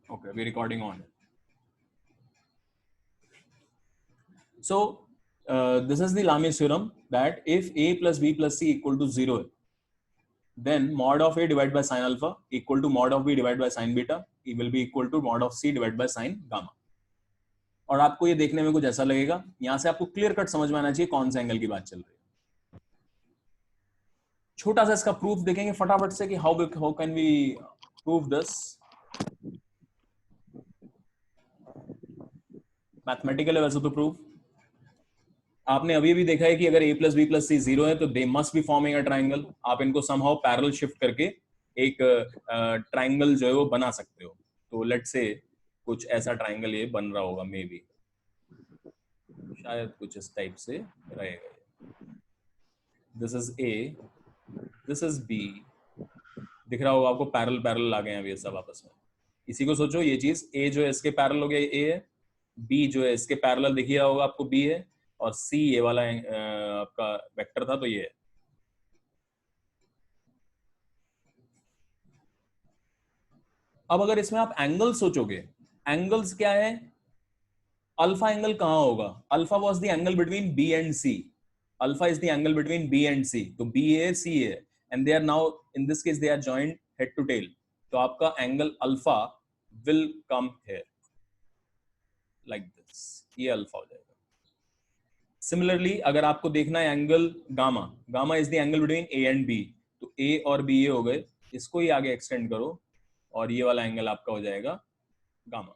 Okay, we're recording on. So this is the Lami's theorem that if a plus b plus c equal to 0, then mod of a divided by sin alpha equal to mod of b divided by sin beta, it will be equal to mod of c divided by sin gamma. और आपको ये देखने में कुछ ऐसा लगेगा, यहां से आपको क्लियर कट समझ में आना चाहिए कौन सा एंगल की बात चल रही है. छोटा सा इसका प्रूफ देखेंगे फटाफट से कि how can we prove this mathematically. वैसे तो प्रूफ आपने अभी भी देखा है कि अगर a प्लस बी प्लस सी 0 है तो they must be forming a triangle. आप इनको समहाउ पैरेलल शिफ्ट करके एक ट्राइंगल जो है वो बना सकते हो. तो लेट्स से कुछ ऐसा ट्राइंगल ये बन रहा होगा, मे बी शायद कुछ इस टाइप से रहेगा. This is a, this is b. दिख रहा होगा आपको, पैरेलल पैरेलल आ गए हैं अभी ये सब आपस में. इसी को सोचो, ये चीज a जो है इसके पैरेलल हो गया, a है. b जो है इसके पैरेलल दिख रहा होगा आपको, b है. और c ये वाला आपका वेक्टर था तो ये है. अब अगर इसमें आप एंगल सोचोगे, एंगल्स क्या है? अल्फा एंगल कहां होगा? Alpha was the angle between B and C. Alpha is the angle between B and C. तो B A C A and they are now in this case they are joint head to tail. तो आपका angle alpha will come here like this. ये alpha हो जाएगा. Similarly अगर आपको देखना है angle gamma, gamma is the angle between A and B. तो ए और बी ये हो गए, इसको ही आगे एक्सटेंड करो और ये वाला एंगल आपका हो जाएगा gamma.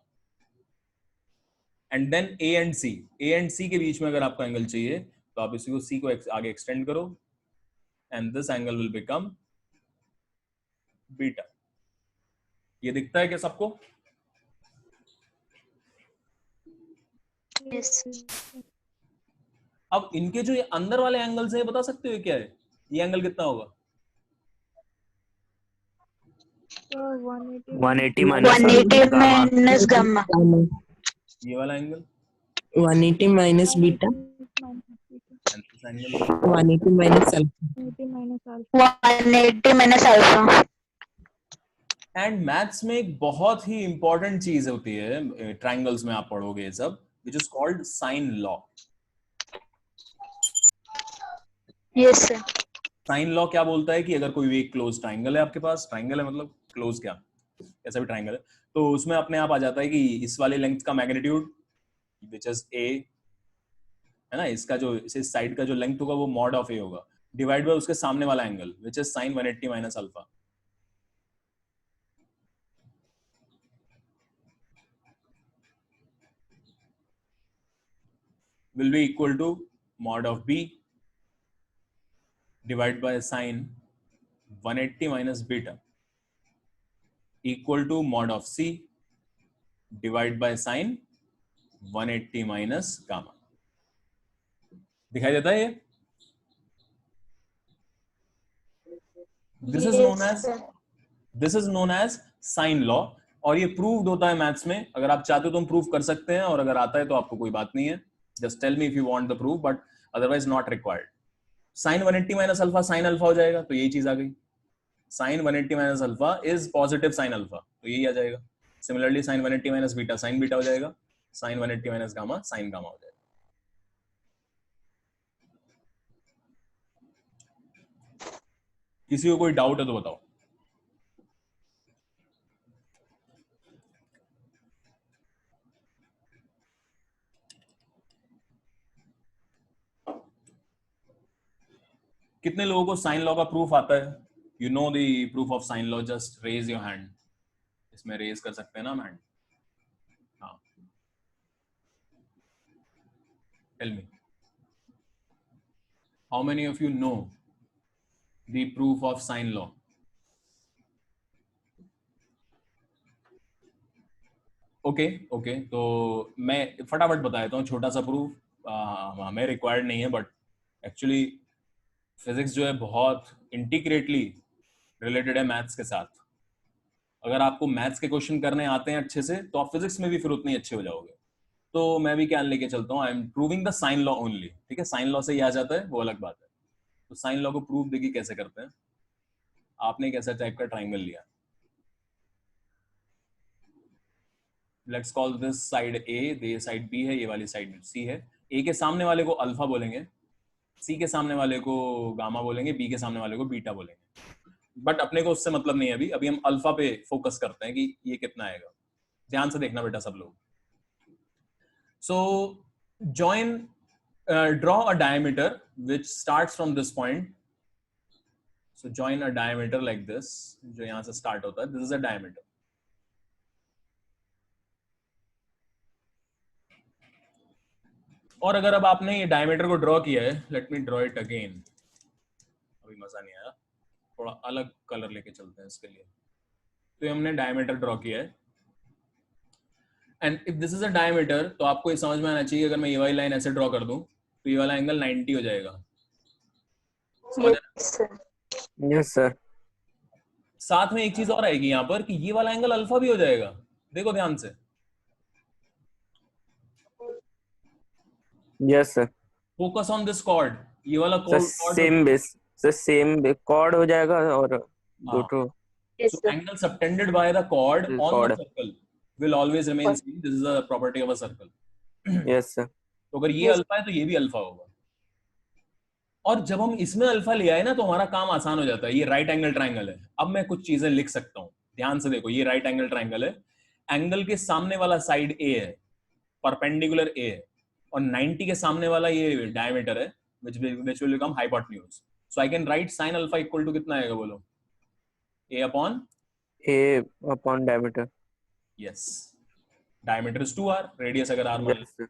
And then A and C, A and C के बीच में अगर आपको एंगल चाहिए तो आप इसी को सी को आगे एक्सटेंड करो and this angle will become beta. ये दिखता है क्या सबको? Yes. अब इनके जो ये अंदर वाले एंगल्स हैं बता सकते हो क्या है? ये एंगल कितना होगा? 180 180 minus gamma. ये वाला angle 180 minus beta. And this angle 180 minus alpha. 180 minus alpha. And maths में एक बहुत ही इंपॉर्टेंट चीज होती है ट्राइंगल्स में, आप पढ़ोगे ये सब, which is called sine law. Yes sir. Sine law क्या बोलता है कि अगर कोई भी क्लोज ट्राइंगल है आपके पास, ट्राइंगल है मतलब क्लोज क्या, ऐसा भी ट्राइंगल है, तो उसमें अपने आप आ जाता है कि इस वाले लेंथ का मैग्नीट्यूड विच इज a है ना, इसका जो इस साइड का जो लेंथ होगा वो मॉड ऑफ a होगा, डिवाइड बाय उसके सामने वाला angle which is sine 180 minus alpha. will be equal to mod of b divided by sine 180 minus beta equal to mod of c divided by sine 180 minus gamma. दिखाई देता है ये? This is known as sine law. और ये proved होता है maths में. अगर आप चाहते हो तो हम प्रूव कर सकते हैं, और अगर आता है तो आपको कोई बात नहीं है. Just tell me if you want the proof, but otherwise not required. Sine 180 minus alpha sine alpha हो जाएगा, तो यही चीज आ गई. Sine 180 minus alpha is positive sine alpha, तो यही आ जाएगा. Similarly sine 180 minus beta sine beta हो जाएगा. Sine 180 minus gamma sine gamma हो जाएगा. किसी को कोई डाउट है तो बताओ. कितने लोगों को साइन लॉ का प्रूफ आता है? You know the proof of sine law, just raise your hand. इसमें रेज कर सकते हैं ना हैंड? हाँ, tell me how many of you know the proof of sine law. Okay okay, तो मैं फटाफट बता देता हूँ छोटा सा प्रूफ. हमें रिक्वायर्ड नहीं है, बट एक्चुअली फिजिक्स जो है बहुत इंटीग्रेटली रिलेटेड है मैथ्स के साथ. अगर आपको मैथ्स के क्वेश्चन करने आते हैं अच्छे से तो आप फिजिक्स में भी फिर उतने अच्छे हो जाओगे. तो मैं भी क्या लेके चलता हूँ, I am proving the sine law only. ठीक है, साइन लॉ से ही आ जाता है वो अलग बात है. तो साइन लॉ को प्रूव देखिए कैसे करते हैं. आपने एक ऐसा टाइप का ट्राइंगल लिया, लेट्स कॉल दिस साइड ए, ये साइड बी है, ये वाली साइड सी है. ए के सामने वाले को अल्फा बोलेंगे, सी के सामने वाले को गामा बोलेंगे, बी के सामने वाले को बीटा बोलेंगे. बट अपने को उससे मतलब नहीं है अभी हम अल्फा पे फोकस करते हैं कि ये कितना आएगा. ध्यान से देखना बेटा सब लोग. So join, draw a diameter which starts from this point. So join a diameter like this, जो यहां से स्टार्ट होता है. This is a diameter. और अगर अब आपने ये डायमीटर को ड्रॉ किया है, let me draw it again. अभी मजा नहीं आया, थोड़ा अलग कलर लेके चलते हैं इसके लिए. तो ये हमने डायमीटर ड्रॉ किया है. And if this is a diameter, तो आपको ये समझ में आना चाहिए, अगर मैं ये वाली लाइन ऐसे ड्रॉ कर दूं तो ये वाला एंगल 90 हो जाएगा. समझ आया? Yes, sir. Yes sir. साथ में एक चीज और आएगी यहाँ पर कि ये वाला एंगल अल्फा भी हो जाएगा. देखो ध्यान से. Yes sir. Focus on this chord. ये वाला sir chord same base, sir same chord हो जाएगा और दो ठो. Yes, So sir. angle subtended by the chord on Chord. the circle will always remain same. This is a property of a circle. Yes sir. तो अगर ये Yes. Alpha है तो ये भी अल्फा होगा. और जब हम इसमें अल्फा ले आए ना तो हमारा काम आसान हो जाता है. ये राइट एंगल ट्राइंगल है. अब मैं कुछ चीजें लिख सकता हूं. ध्यान से देखो, ये राइट एंगल ट्राइंगल है. एंगल के सामने वाला साइड ए है, परपेंडिकुलर ए है, और 90 के सामने वाला ये डायमीटर है, which will become hypotenuse. So I can write sin alpha equal to कितना आएगा बोलो? A upon a upon diameter. yes. Diameter is 2r, radius अगर r मान यस सर.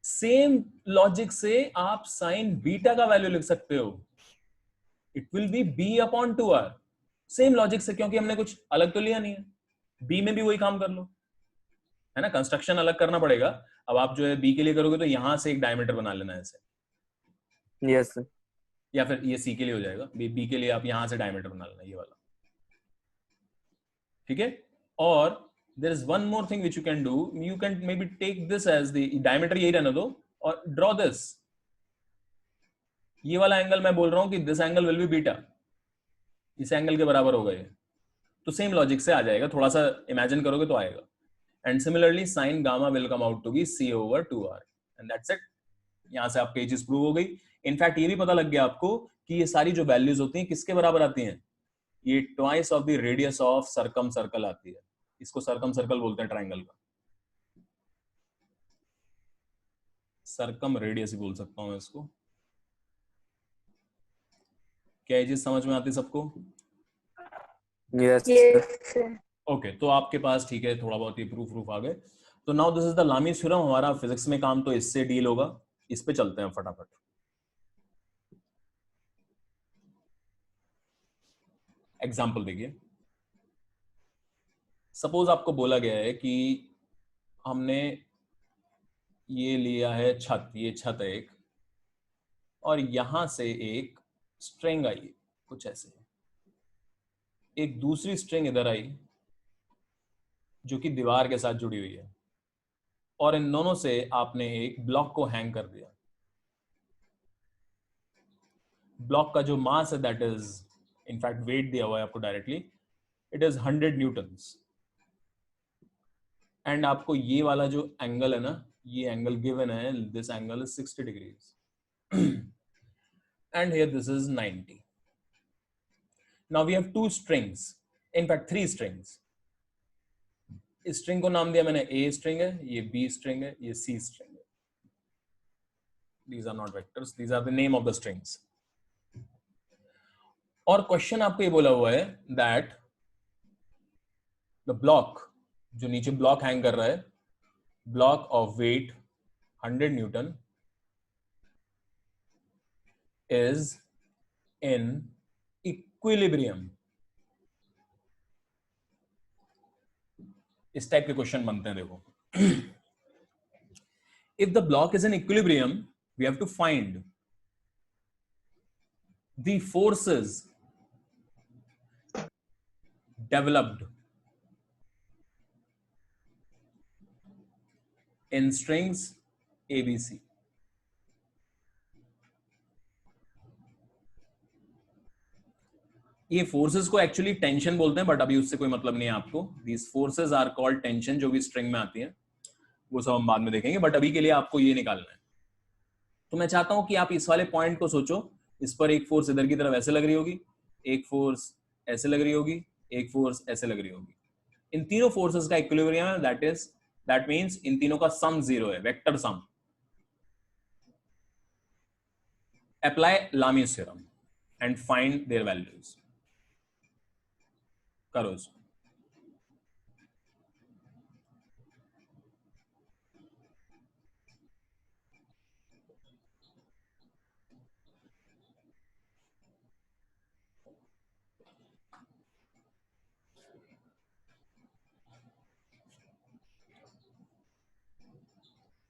सेम लॉजिक से आप साइन बीटा का वैल्यू लिख सकते हो. It will be b upon 2r. सेम लॉजिक से, क्योंकि हमने कुछ अलग तो लिया नहीं है. बी में भी वही काम कर लो, है ना. कंस्ट्रक्शन अलग करना पड़ेगा. अब आप जो है बी के लिए करोगे तो यहां से एक डायमीटर बना लेना है ऐसे, यस सर. या फिर ये सी के लिए हो जाएगा. बी के लिए आप यहां से डायमीटर बना लेना, ये वाला. ठीक है. और there is one more thing which you can do. You can maybe take this as the diameter, यही रहने दो, और draw this. ये वाला एंगल मैं बोल रहा हूं कि this angle will be beta. इस एंगल के बराबर होगा ये. तो सेम लॉजिक से आ जाएगा. थोड़ा सा इमेजिन करोगे तो आएगा. And similarly sine gamma will come out to be c over 2r. And that's it. यहां से आपकी चीज प्रूव हो गई. इनफैक्ट ये भी पता लग गया आपको कि ये सारी जो वैल्यूज होती हैं किसके बराबर आती हैं. ये twice of the radius of circum circle आती है. इसको सर्कम सर्कल बोलते हैं ट्राइंगल का. सर्कम रेडियस ही बोल सकता हूं मैं इसको. क्या ये चीज समझ में आती है सबको? Yes sir. Yes, sir. Okay, तो आपके पास ठीक है, थोड़ा बहुत ये प्रूफ आ गए. तो now this is the Lami's theorem. हमारा फिजिक्स में काम तो इससे डील होगा. इस पे चलते हैं फटाफट. एग्जाम्पल देखिए. सपोज आपको बोला गया है कि हमने ये लिया है छत. ये छत है एक, और यहां से एक स्ट्रिंग आई कुछ ऐसे. एक दूसरी स्ट्रिंग इधर आई जो कि दीवार के साथ जुड़ी हुई है, और इन दोनों से आपने एक ब्लॉक को हैंग कर दिया. ब्लॉक का जो मास है दैट इज इनफैक्ट वेट दिया हुआ है आपको directly. It is 100 Newton's. And आपको ये वाला जो एंगल है ना, ये एंगल गिवन है. This angle is 60 degrees and here this is 90. Now we have two strings, in fact 3 strings. इस स्ट्रिंग को नाम दिया मैंने A स्ट्रिंग है, ये B स्ट्रिंग है, ये C स्ट्रिंग है. These are not vectors, these are the name of the strings. और क्वेश्चन आपको ये बोला हुआ है that the block, जो नीचे ब्लॉक हैंग कर रहा है, block of weight 100 newton is in equilibrium. इस टाइप के क्वेश्चन बनते हैं. देखो, if the block is in equilibrium, we have to find the forces developed in strings ABC. ये फोर्सेस को एक्चुअली टेंशन बोलते हैं, बट अभी उससे कोई मतलब नहीं है आपको. These forces are called tension, जो भी स्ट्रिंग में आती है वो सब हम बाद में देखेंगे, बट अभी के लिए आपको ये निकालना है. तो मैं चाहता हूं कि आप इस वाले पॉइंट को सोचो. इस पर एक फोर्स इधर की तरफ ऐसे लग रही होगी, एक फोर्स ऐसे लग रही होगी, एक फोर्स ऐसे लग रही होगी. इन तीनों फोर्सेस का इक्विलिब्रियम है, दैट मींस इन तीनों का सम 0 है, vector sum. Apply Lami's theorem and find their values. करो इसको.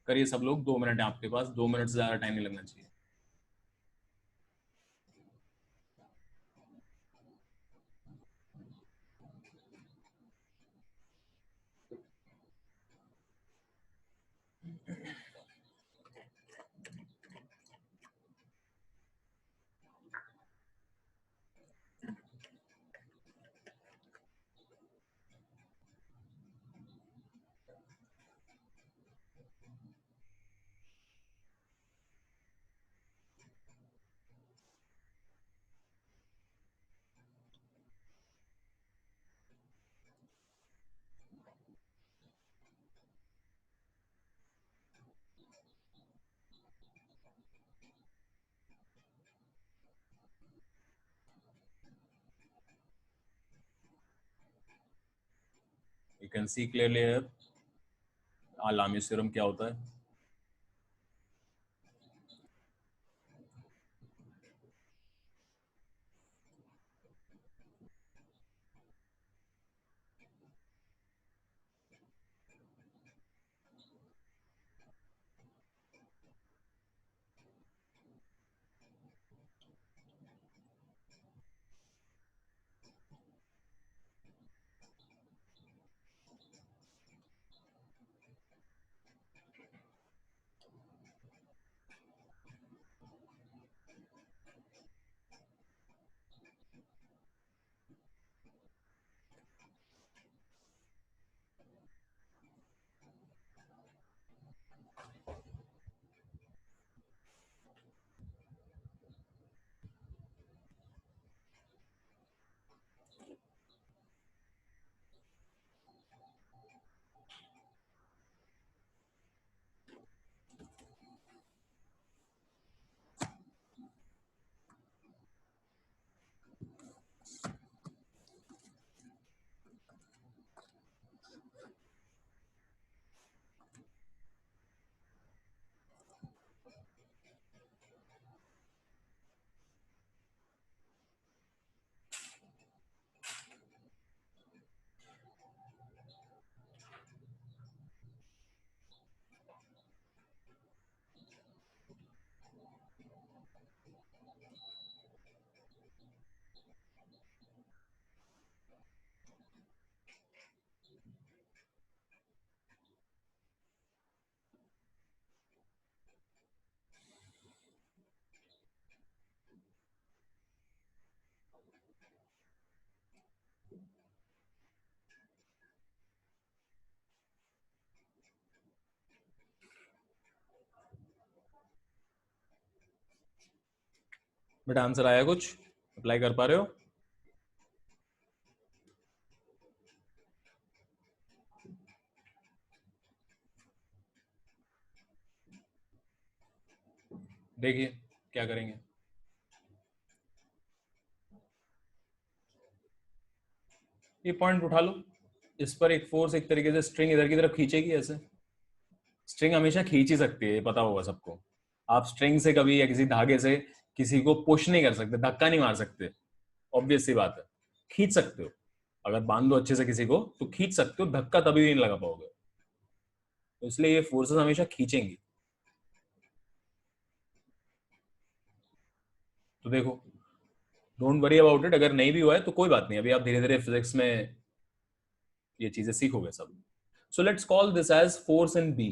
करिए सब लोग, 2 मिनट है आपके पास, 2 मिनट से ज्यादा टाइम नहीं लगना चाहिए. You can see clearly here Lami's theorem क्या होता है. बेटा आंसर आया कुछ? अप्लाई कर पा रहे हो? देखिए क्या करेंगे. ये पॉइंट उठा लो. इस पर एक फोर्स एक तरीके से स्ट्रिंग इधर की तरफ खींचेगी ऐसे. स्ट्रिंग हमेशा खींच ही सकती है, ये पता होगा सबको. आप स्ट्रिंग से कभी या किसी धागे से किसी को पुश नहीं कर सकते, धक्का नहीं मार सकते. ऑब्वियस सी बात है. खींच सकते हो, अगर बांध दो अच्छे से किसी को तो खींच सकते हो, धक्का तभी भी नहीं लगा पाओगे. तो इसलिए ये फोर्सेस हमेशा खींचेंगी. तो देखो, डोंट वरी अबाउट इट. अगर नहीं भी हुआ है तो कोई बात नहीं, अभी आप धीरे धीरे फिजिक्स में ये चीजें सीखोगे सब. So let's call this as force in b.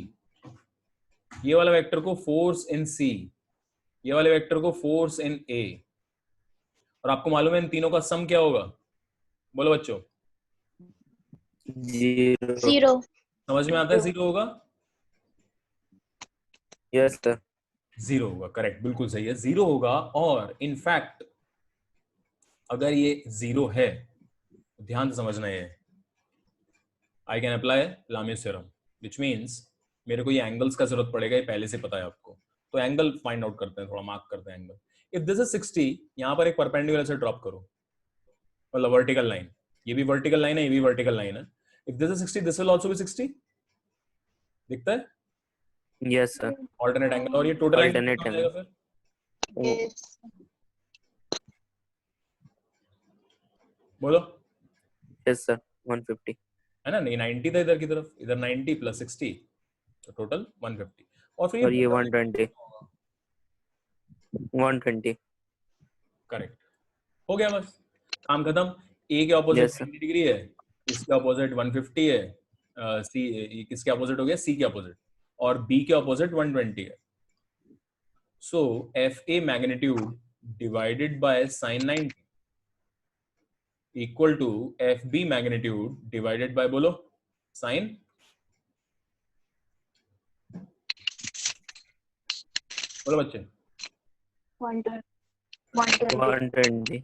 ये वाला वेक्टर को फोर्स इन सी, ये वाले वेक्टर को फोर्स इन ए, और आपको मालूम है इन तीनों का सम क्या होगा? बोलो बच्चों। 0. जीरो। समझ में आता है? 0 होगा। Yes sir. 0 होगा, करेक्ट, बिल्कुल सही है, 0 होगा। और इनफैक्ट अगर ये 0 है, ध्यान से समझना है, I can apply Lami's theorem, which means मेरे को ये एंगल्स का जरूरत पड़ेगा, ये पहले से पता है आपको। तो एंगल फाइंड आउट करते हैं, थोड़ा मार्क करते हैं एंगल। इफ दिस इज 60, यहां पर एक परपेंडिकुलर से ड्रॉप करो, मतलब वर्टिकल लाइन, ये भी वर्टिकल लाइन है, ये भी वर्टिकल लाइन है। If this is 60, this will also be 60, दिखता है? Yes sir. Alternate angle. और ये टोटल एंगल Alternate कितना हो जाएगा फिर? बोलो। Yes sir. 150. है ना, नहीं 90 था इधर की तरफ, इधर 90 प्लस 60, तो टोटल 150। और फिर और ये ये 120. 120. करेक्ट, हो गया बस, काम खत्म। ए के ऑपोजिट Yes, sir. 90 डिग्री है, इसके ऑपोजिट 150 है, सी किसके ऑपोजिट हो गया? सी के ऑपोजिट। और बी के ऑपोजिट 120 है। So F A magnitude divided by sine 90 equal to F B magnitude divided by, बोलो, साइन, बोलो बच्चे। 120.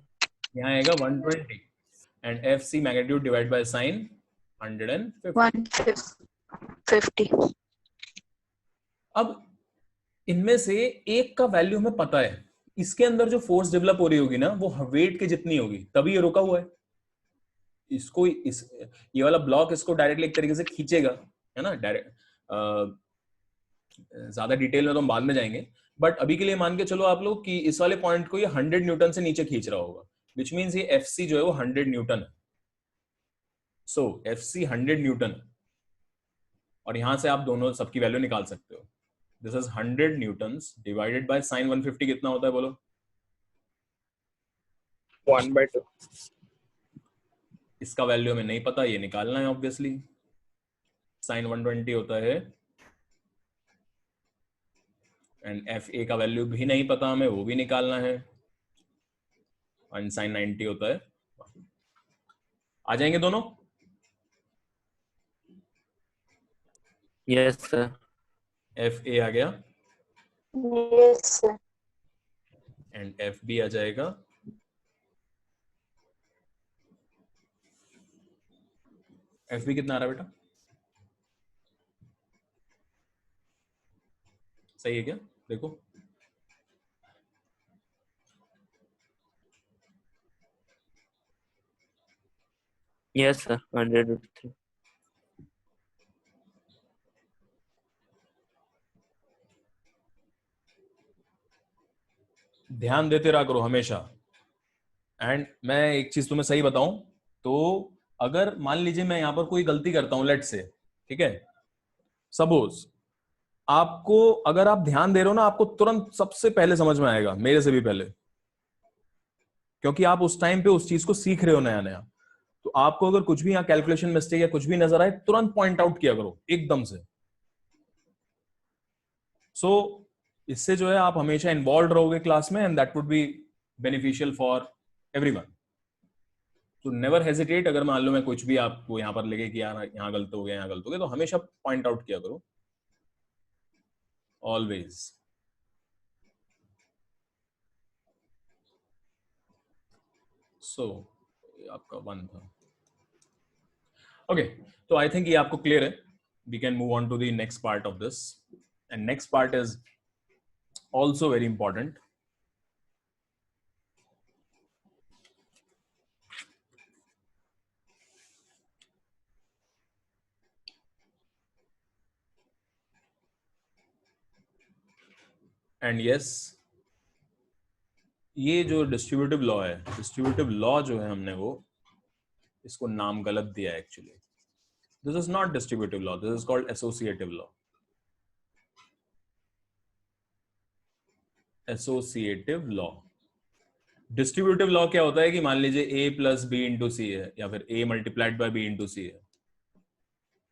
यहाँ आएगा 120 and F C magnitude divide by sine 150। 150। अब इनमें से एक का वैल्यू हमें पता है, इसके अंदर जो फोर्स डेवलप हो रही होगी ना, वो वेट के जितनी होगी, तभी ये रुका हुआ है। इसको ये वाला ब्लॉक इसको डायरेक्टली एक तरीके से खींचेगा, है ना, डायरेक्ट। ज्यादा डिटेल में तो हम बाद में जाएंगे, बट अभी के लिए मान के चलो आप लोग कि इस वाले पॉइंट को ये 100 न्यूटन से नीचे खींच रहा होगा, विच मीन्स ये एफ सी जो है वो 100 न्यूटन है। सो एफ सी 100 न्यूटन, और यहां से आप दोनों सबकी वैल्यू निकाल सकते हो। This is 100 Newton's divided by sine 150, कितना होता है बोलो? 1/2। इसका वैल्यू हमें नहीं पता, ये निकालना है ऑब्वियसली। साइन 120 होता है, एंड एफ ए का वैल्यू भी नहीं पता हमें, वो भी निकालना है। एंड साइन 90 होता है। आ जाएंगे दोनों? Yes, sir. एफ ए आ गया yes sir. And F B आ जाएगा। एफ बी कितना आ रहा है बेटा? सही है क्या? देखो, Yes, sir. 103. ध्यान देते रहा करो हमेशा। एंड मैं एक चीज तुम्हें सही बताऊं तो, अगर मान लीजिए मैं यहां पर कोई गलती करता हूं, लेट से, ठीक है, सपोज, आपको, अगर आप ध्यान दे रहे हो ना, आपको तुरंत सबसे पहले समझ में आएगा, मेरे से भी पहले, क्योंकि आप उस टाइम पे उस चीज को सीख रहे हो नया नया। तो आपको अगर कुछ भी यहाँ कैलकुलेशन मिस्टेक या कुछ भी नजर आए, तुरंत पॉइंट आउट किया करो एकदम से। सो इससे जो है आप हमेशा इन्वॉल्व रहोगे क्लास में, and that would be beneficial for everyone. तो नेवर हेजिटेट, अगर मान लो मैं कुछ भी आपको यहाँ पर लगे कि यार यहाँ गलत हो गया, यहाँ गलत हो गया, तो हमेशा पॉइंट आउट किया करो, ऑलवेज। सो आपका 1 था। ओके, तो आई थिंक ये आपको क्लियर है। We can move on to the next part of this, and next part is also very important. And yes, ये जो डिस्ट्रीब्यूटिव लॉ है, डिस्ट्रीब्यूटिव लॉ जो है, हमने वो इसको नाम गलत दिया है actually. This is not distributive law, this is called associative law. Associative law. Distributive law क्या होता है कि मान लीजिए a plus b into c है, या फिर a multiplied by b into c है,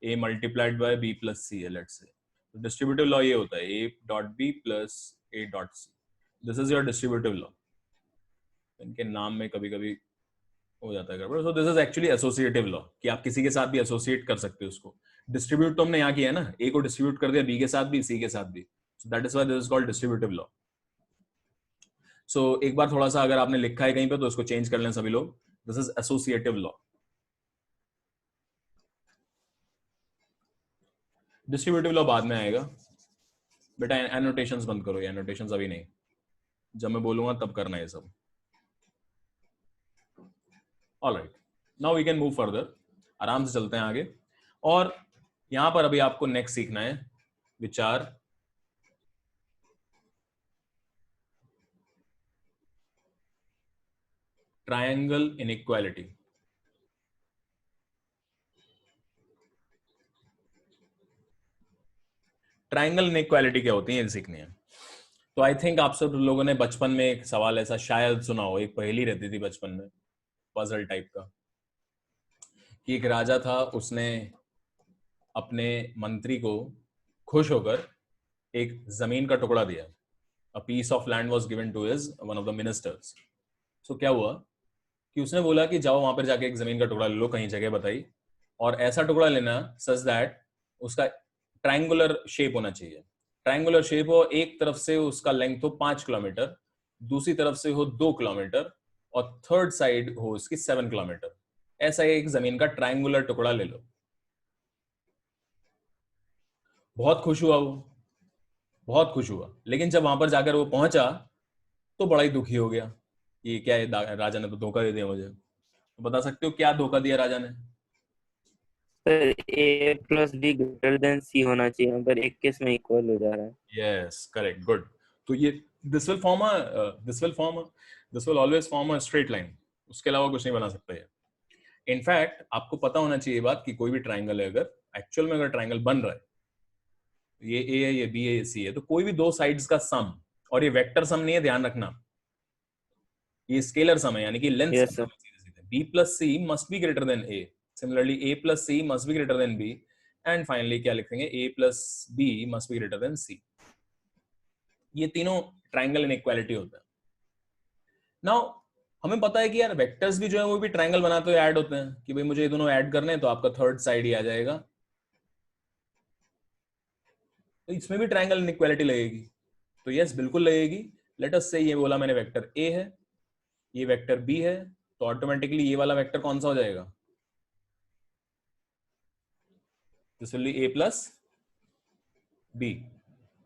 a multiplied by b plus c है, लेट्स से। डिस्ट्रीब्यूटिव लॉ ये होता है a dot b plus a dot c. This is your distributive law. इनके नाम में कभी कभी हो जाता है गड़बड़। So this is actually associative law कि आप किसी के साथ भी एसोसिएट कर सकते हो उसको। डिस्ट्रीब्यूट तो हमने यहाँ किया है ना, ए को डिस्ट्रीब्यूट कर दिया बी के साथ भी सी के साथ भी, so that is why this is called distributive law. सो एक बार थोड़ा सा अगर आपने लिखा है कहीं पे तो इसको चेंज कर लें सभी लोग, this is associative law. Distributive law बाद में आएगा बेटा, एनोटेशंस बंद करो, ये एनोटेशंस अभी नहीं, जब मैं बोलूंगा तब करना है सब। Alright, now we can move further, आराम से चलते हैं आगे। और यहां पर अभी आपको नेक्स्ट सीखना है विचार ट्रायंगल इनइक्वालिटी। ट्रायंगल इनइक्वालिटी क्या होती है ये सीखनी है। तो आई थिंक आप सब लोगों ने बचपन में एक सवाल ऐसा शायद सुना हो, एक पहेली रहती थी बचपन में, पजल टाइप का, कि एक राजा था, उसने अपने मंत्री को खुश होकर एक जमीन का टुकड़ा दिया। A piece of land was given to his one of the ministers. So क्या हुआ कि उसने बोला कि जाओ वहां पर जाके एक जमीन का टुकड़ा ले लो, कहीं जगह बताई, और ऐसा टुकड़ा लेना सच दैट उसका ट्रायंगुलर शेप होना चाहिए। ट्रायंगुलर शेप हो, एक तरफ से उसका लेंथ हो 5 किलोमीटर, दूसरी तरफ से हो 2 किलोमीटर, और थर्ड साइड हो उसकी 7 किलोमीटर। ऐसा एक जमीन का ट्रायंगुलर टुकड़ा ले लो। बहुत खुश हुआ वो, बहुत खुश हुआ, लेकिन जब वहां पर जाकर वो पहुंचा तो बड़ा ही दुखी हो गया। ये क्या है, राजा ने तो धोखा दे दिया मुझे। तो बता सकते हो क्या धोखा दिया राजा ने? Sir A plus B greater than C होना चाहिए, यहाँ पर एक केस में इक्वल हो जा रहा है। Yes correct, good. तो ये this will form this will always form a straight line, उसके अलावा कुछ नहीं बना सकता है। इनफैक्ट आपको पता होना चाहिए बात कि कोई भी ट्राइंगल है, अगर एक्चुअल में अगर ट्राइंगल बन रहा है, ये ए है, ये बी है, ये सी है, तो कोई भी दो साइड्स का सम, और ये वेक्टर सम नहीं है, ध्यान रखना, ये स्केलर सम है, यानी कि length yes sir. B plus C must be greater than A, similarly A plus C must be greater than B, and finally क्या लिखेंगे, A plus B must be greater than C. ये तीनों triangle inequality होता है। Now हमें पता है कि यार वेक्टर्स भी जो है वो भी ट्राइंगल बनाते हुए ऐड होते हैं, कि भाई मुझे ये दोनों ऐड करने हैं तो आपका थर्ड साइड ही आ जाएगा, तो इसमें भी ट्राइंगल इनइक्वालिटी लगेगी। तो यस बिल्कुल लगेगी। लेट अस से ये बोला मैंने वेक्टर ए है, ये वेक्टर बी है, तो ऑटोमेटिकली ये वाला वेक्टर कौन सा हो जाएगा? This will be a plus b.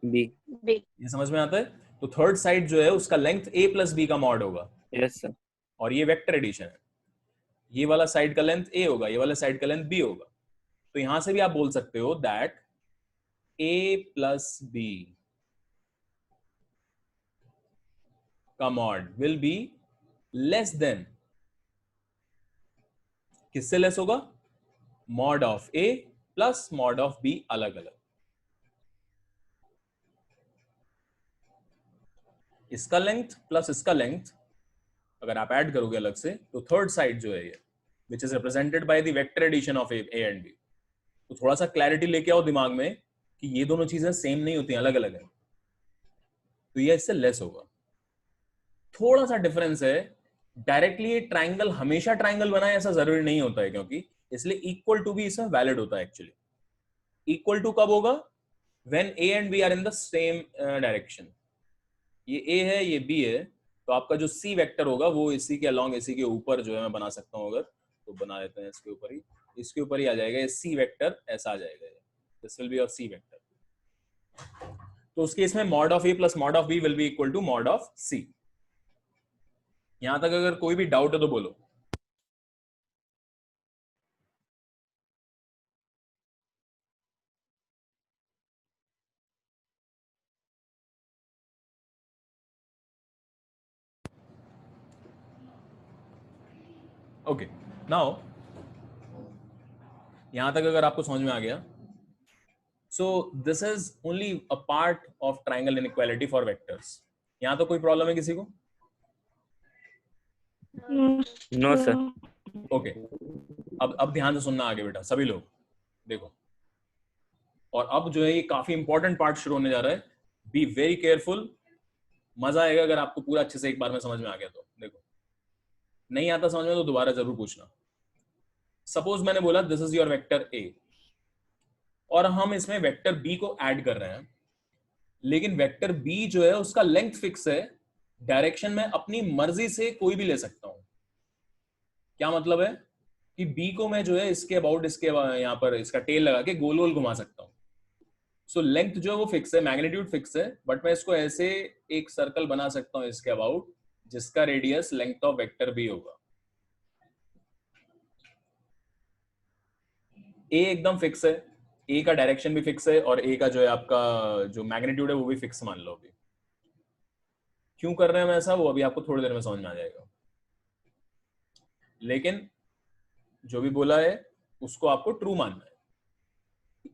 B. B. ये समझ में आता है? तो थर्ड साइड जो है उसका लेंथ ए प्लस बी का मॉड होगा, यस सर। और ये वेक्टर एडिशन है, ये वाला साइड का लेंथ ए होगा, ये वाला साइड का लेंथ बी होगा। तो यहां से भी आप बोल सकते हो दैट ए प्लस बी का mod will be less than, किससे लेस होगा? Mod of A plus mod of b अलग अलग। इसका लेंथ प्लस इसका लेंथ अगर आप ऐड करोगे अलग से, तो थर्ड साइड जो है ये, which is represented by the vector addition of a and B. तो थोड़ा सा क्लैरिटी लेके आओ दिमाग में कि ये दोनों चीजें सेम नहीं होती, अलग अलग है, तो ये इससे लेस होगा। थोड़ा सा डिफरेंस है, डायरेक्टली ट्राइंगल हमेशा ट्राइंगल बनाए ऐसा जरूरी नहीं होता है, क्योंकि इसलिए इक्वल टू भी इसमें वैलिड होता है। एक्चुअली इक्वल टू कब होगा? When a and b are in the same direction. ये ए है, ये बी है, तो आपका जो सी वेक्टर होगा वो इसी के अलोंग, इसी के ऊपर जो है मैं बना सकता हूँ, अगर तो बना देते हैं इसके ऊपर ही, इसके ऊपर ही आ जाएगा ये सी वेक्टर, ऐसा आ जाएगा, this will be your C vector. तो उस केस में mod of A plus mod of B will be equal to mod of C. यहां तक अगर कोई भी डाउट है तो बोलो। ओके, नाउ यहां तक अगर आपको समझ में आ गया, सो this is only a part of triangle inequality for vectors. यहां तो कोई प्रॉब्लम है किसी को? No sir. ओके, अब ध्यान से सुनना आगे बेटा सभी लोग, देखो। और अब जो है ये काफी इंपॉर्टेंट पार्ट शुरू होने जा रहा है, बी वेरी केयरफुल। मजा आएगा अगर आपको पूरा अच्छे से एक बार में समझ में आ गया तो। देखो नहीं आता समझ में तो दोबारा जरूर पूछना। सपोज मैंने बोला this is your vector A और हम इसमें वेक्टर बी को ऐड कर रहे हैं, लेकिन वेक्टर बी जो है उसका लेंथ फिक्स है, डायरेक्शन में अपनी मर्जी से कोई भी ले सकता हूं। क्या मतलब है कि बी को मैं जो है इसके अबाउट, इसके यहां पर इसका टेल लगा के गोल गोल घुमा सकता हूं। सो लेंथ जो है वो फिक्स है, मैग्नीट्यूड फिक्स है, बट मैं इसको ऐसे एक सर्कल बना सकता हूं इसके अबाउट जिसका radius length of vector b होगा। ए एकदम फिक्स है, ए का डायरेक्शन भी फिक्स है और ए का जो है आपका जो मैग्नीट्यूड है वो भी फिक्स मान लो। अभी क्यों कर रहे हैं हम ऐसा, वो अभी आपको थोड़ी देर में समझ में आ जाएगा, लेकिन जो भी बोला है उसको आपको ट्रू मानना है।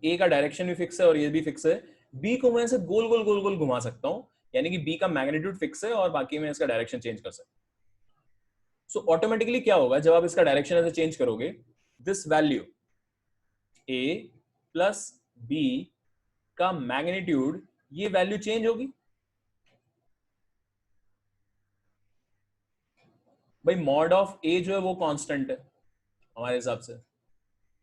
ए का डायरेक्शन भी फिक्स है और ये भी फिक्स है, बी को मैं ऐसे गोल गोल गोल गोल घुमा सकता हूं, यानी कि बी का मैग्नीट्यूड फिक्स है और बाकी मैं इसका डायरेक्शन चेंज कर सकता हूं। सो ऑटोमेटिकली क्या होगा जब आप इसका डायरेक्शन ऐसे चेंज करोगे, this value a plus b का मैग्नीट्यूड, ये वैल्यू चेंज होगी। भाई मॉड ऑफ ए जो है वो कांस्टेंट है हमारे हिसाब से,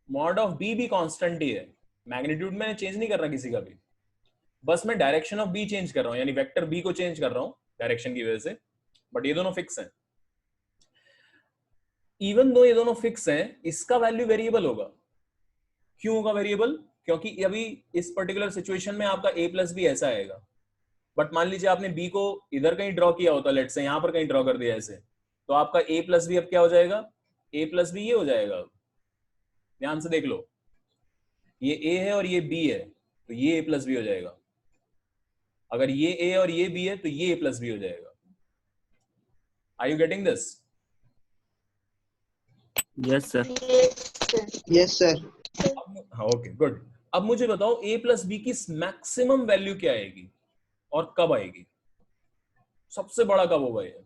मॉड ऑफ बी भी कांस्टेंट ही है, मैग्नीट्यूड में चेंज नहीं कर रहा किसी का भी, बस मैं डायरेक्शन ऑफ बी चेंज कर रहा हूं, यानी वेक्टर बी को चेंज कर रहा हूं डायरेक्शन की वजह से, बट ये दोनों फिक्स हैं। इवन दो ये दोनों फिक्स हैं, इसका वैल्यू वेरिएबल होगा। क्यों होगा वेरिएबल? क्योंकि अभी इस पर्टिकुलर सिचुएशन में आपका ए प्लस बी ऐसा आएगा, बट मान लीजिए आपने बी को इधर कहीं ड्रॉ किया होता, लेट से यहां पर कहीं ड्रॉ कर दिया ऐसे, तो आपका ए प्लस बी अब क्या हो जाएगा, ए प्लस बी ये हो जाएगा। ध्यान से देख लो, ये ए है और ये बी है, तो ये ए प्लस बी हो जाएगा। अगर ये ए और ये बी है तो ये ए प्लस बी हो जाएगा। Are you getting this? Yes sir. Yes, sir. हाँ ओके गुड। अब मुझे बताओ ए प्लस बी की मैक्सिमम वैल्यू क्या आएगी और कब आएगी, सबसे बड़ा कब होगा ये?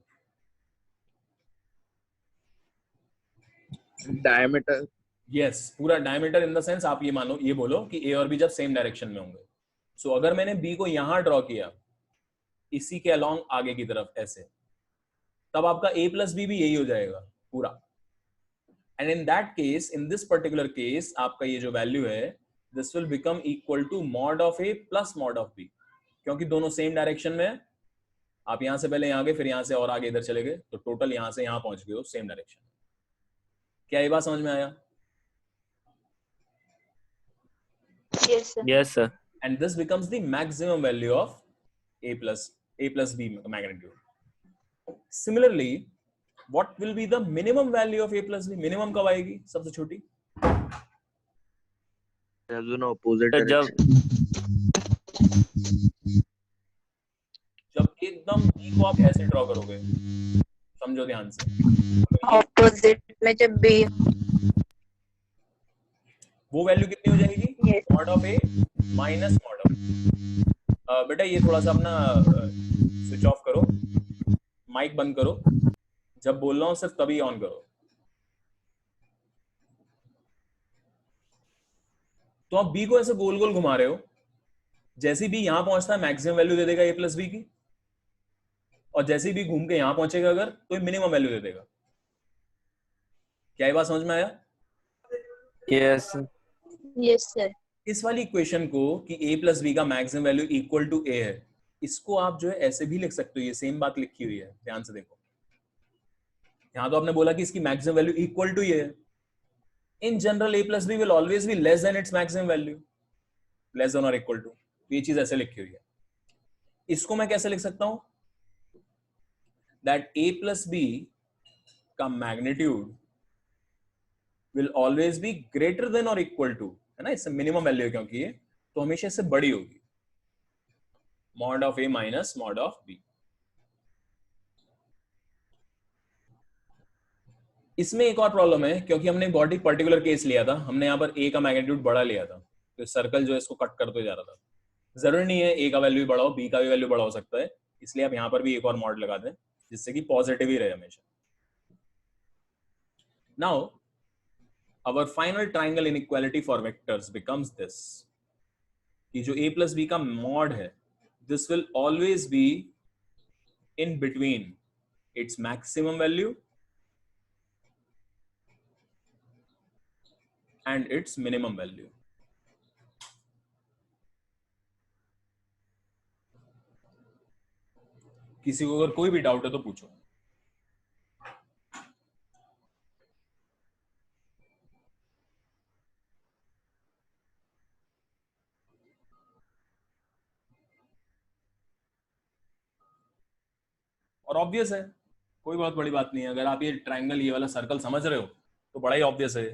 डायमीटर। यस, पूरा डायमीटर इन द सेंस आप ये मानो, ये बोलो कि ए और बी जब सेम डायरेक्शन में होंगे। सो अगर मैंने बी को यहां ड्रॉ किया इसी के अलोंग आगे की तरफ ऐसे, तब आपका ए प्लस बी भी यही हो जाएगा पूरा। And in that case, in this particular case, आपका ये जो वैल्यू है this will become equal to mod of A plus mod of b, क्योंकि दोनों सेम डायरेक्शन में है। आप यहां से पहले यहां गए, फिर यहां से और आगे इधर चले गए, तो टोटल यहां से यहां पहुंच गए हो सेम डायरेक्शन। क्या ये बात समझ में आया? Yes, sir. Yes sir. And this becomes the maximum value of a plus b magnitude. Similarly, what will be the minimum value of a plus b? Minimum कब आएगी सबसे छोटी? दोनों ऑपोजिट जब जब एकदम b को आप ऐसे ड्रॉ करोगे, समझो ध्यान से, Opposite में जब B. वो वैल्यू कितनी हो जाएगी? Yes. Mod of a minus mod of. बेटा ये थोड़ा सा अपना स्विच ऑफ करो, माइक बंद करो, जब बोल रहा हूं सिर्फ तभी ऑन करो। तो आप बी को ऐसे गोल गोल घुमा रहे हो, जैसे भी यहां पहुंचता है मैक्सिमम वैल्यू दे देगा ए प्लस बी की, और जैसे भी घूम के यहां पहुंचेगा अगर, तो ये मिनिमम वैल्यू दे देगा। क्या ये बात समझ में आया? Yes Yes, sir. इस वाली इक्वेशन को कि a प्लस बी का maximum value equal to a है, इसको आप जो है ऐसे भी लिख सकते हो, ये सेम बात लिखी हुई है, ध्यान से देखो। यहां तो आपने बोला कि इसकी मैक्सिमम वैल्यू इक्वल टू ये है। In general a plus b will always be less than its maximum value, less than और इक्वल टू, ये चीज ऐसे लिखी हुई है। इसको मैं कैसे लिख सकता हूं, दैट a प्लस बी का magnitude will always B greater then और इक्वल टू, है ना, इससे मिनिमम वैल्यू है क्योंकि ये, तो हमेशा इससे बड़ी होगी, mod of a minus mod of b. इसमें एक और प्रॉब्लम है, क्योंकि हमने बहुत ही पर्टिकुलर केस लिया था, हमने यहाँ पर ए का मैग्नीट्यूड बड़ा लिया था, तो सर्कल जो है इसको कट करते जा रहा था। जरूरी नहीं है ए का वैल्यू भी बड़ा हो, बी का भी वैल्यू बड़ा हो सकता है, इसलिए आप यहाँ पर भी एक और मॉड लगा दें जिससे कि पॉजिटिव ही रहे हमेशा। Now our final triangle inequality for vectors becomes this, कि जो a plus b का mod है, this will always be in between its maximum value and its minimum value. किसी को अगर कोई भी डाउट है तो पूछो. और ऑब्वियस है, कोई बहुत बड़ी बात नहीं है. अगर आप ये ट्रायंगल, ये वाला सर्कल समझ रहे हो तो बड़ा ही ऑब्वियस है.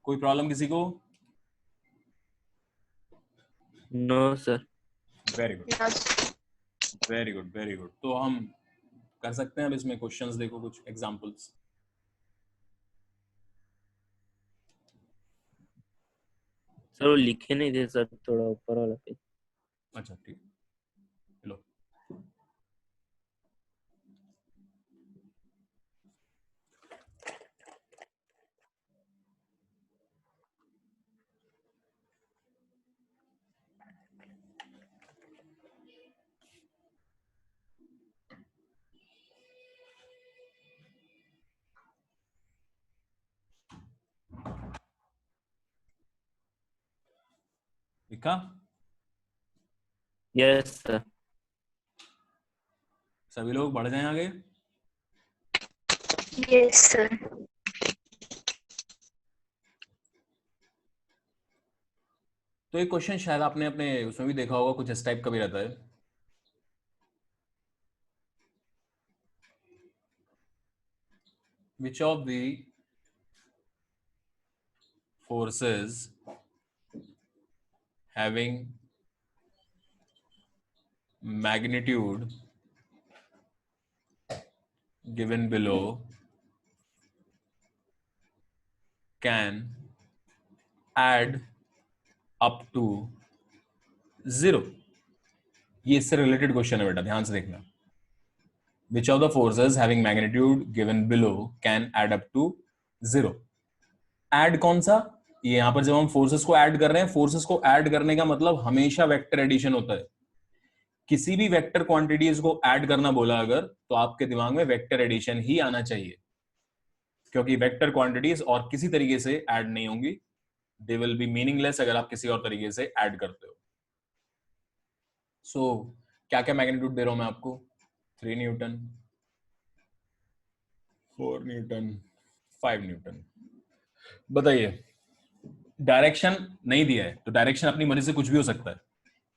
कोई प्रॉब्लम किसी को? No sir. Very good, very good, very good. तो हम कर सकते हैं अब इसमें क्वेश्चंस. देखो कुछ एग्जांपल्स. सर वो लिखे नहीं थे सर, थोड़ा ऊपर वाला पे. अच्छा ठीक, लो. लिखा? Yes sir. सभी लोग बढ़ जाएं आगे. Yes, sir. तो एक क्वेश्चन शायद आपने अपने उसमें भी देखा होगा, कुछ इस टाइप का भी रहता है. Which of the forces having magnitude given below can add up to 0? ये इससे रिलेटेड क्वेश्चन है बेटा, ध्यान से देखना. Which of the forces having magnitude given below can add up to 0? Add कौन सा? ये यहां पर जब हम फोर्सेस को ऐड कर रहे हैं, फोर्सेस को ऐड करने का मतलब हमेशा वेक्टर एडिशन होता है. किसी भी वेक्टर क्वांटिटीज को ऐड करना बोला अगर, तो आपके दिमाग में वेक्टर एडिशन ही आना चाहिए, क्योंकि वेक्टर क्वांटिटीज और किसी तरीके से ऐड नहीं होंगी. दे विल बी मीनिंगलेस अगर आप किसी और तरीके से ऐड करते हो. सो क्या क्या मैग्नीट्यूड दे रहा हूं मैं आपको? 3 न्यूटन, 4 न्यूटन, 5 न्यूटन. बताइए, डायरेक्शन नहीं दिया है तो डायरेक्शन अपनी मर्जी से कुछ भी हो सकता है.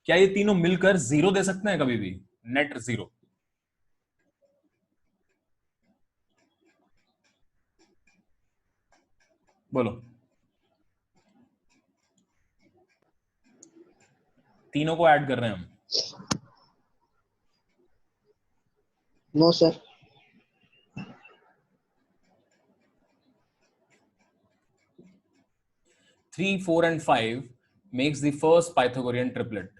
क्या ये तीनों मिलकर 0 दे सकते हैं कभी भी? नेट 0. बोलो. तीनों को ऐड कर रहे हैं हम. No, sir. 3, 4 and 5 makes the first Pythagorean triplet.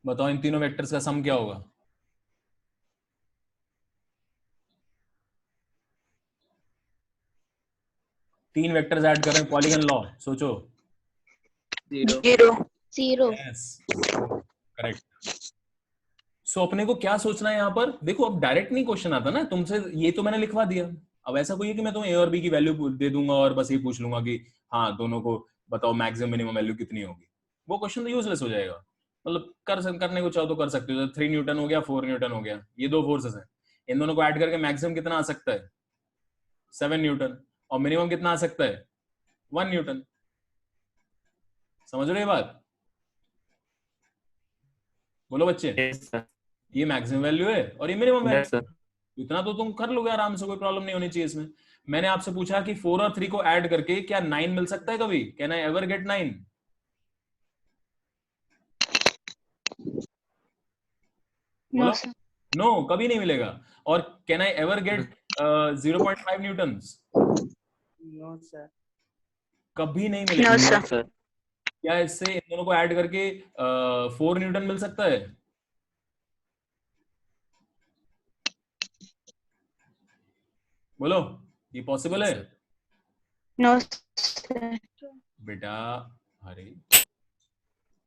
बताओ इन तीनों वेक्टर्स का सम क्या होगा? तीन वेक्टर्स ऐड कर रहे हैं, पॉलीगन लॉ. सोचो. 0. 0. Yes, correct. सो अपने को क्या सोचना है यहाँ पर? देखो अब डायरेक्ट नहीं क्वेश्चन आता ना तुमसे, ये तो मैंने लिखवा दिया. अब ऐसा कोई है कि मैं तुम्हें ए और बी की वैल्यू दे दूंगा और बस ये पूछ लूंगा कि हाँ दोनों को बताओ मैक्सिमम मिनिमम वैल्यू कितनी होगी. वो क्वेश्चन तो यूजलेस हो जाएगा. मतलब करने को चाहो तो कर सकते हो. 3 न्यूटन हो गया, 4 न्यूटन हो गया, ये दो फोर्सेस हैं. इन दोनों को ऐड करके मैक्सिमम कितना आ सकता है? 7 न्यूटन. और मिनिमम कितना आ सकता है? 1 न्यूटन. समझ रहे बात? बोलो बच्चे. Yes sir. ये मैक्सिमम वैल्यू है और ये मिनिमम वैल्यू. Yes sir. इतना तो तुम कर लोगे आराम से, कोई प्रॉब्लम नहीं होनी चाहिए इसमें. मैंने आपसे पूछा कि 4 और 3 को ऐड करके क्या 9 मिल सकता है कभी? Can I ever get 9? No, sir. No, कभी नहीं मिलेगा. और can I ever get 0.5 newtons? No, sir. कभी नहीं मिलेगा. No, sir. No sir. क्या इससे इन दोनों को ऐड करके 4 न्यूटन मिल सकता है? बोलो. ये पॉसिबल है नो सर। बेटा? अरे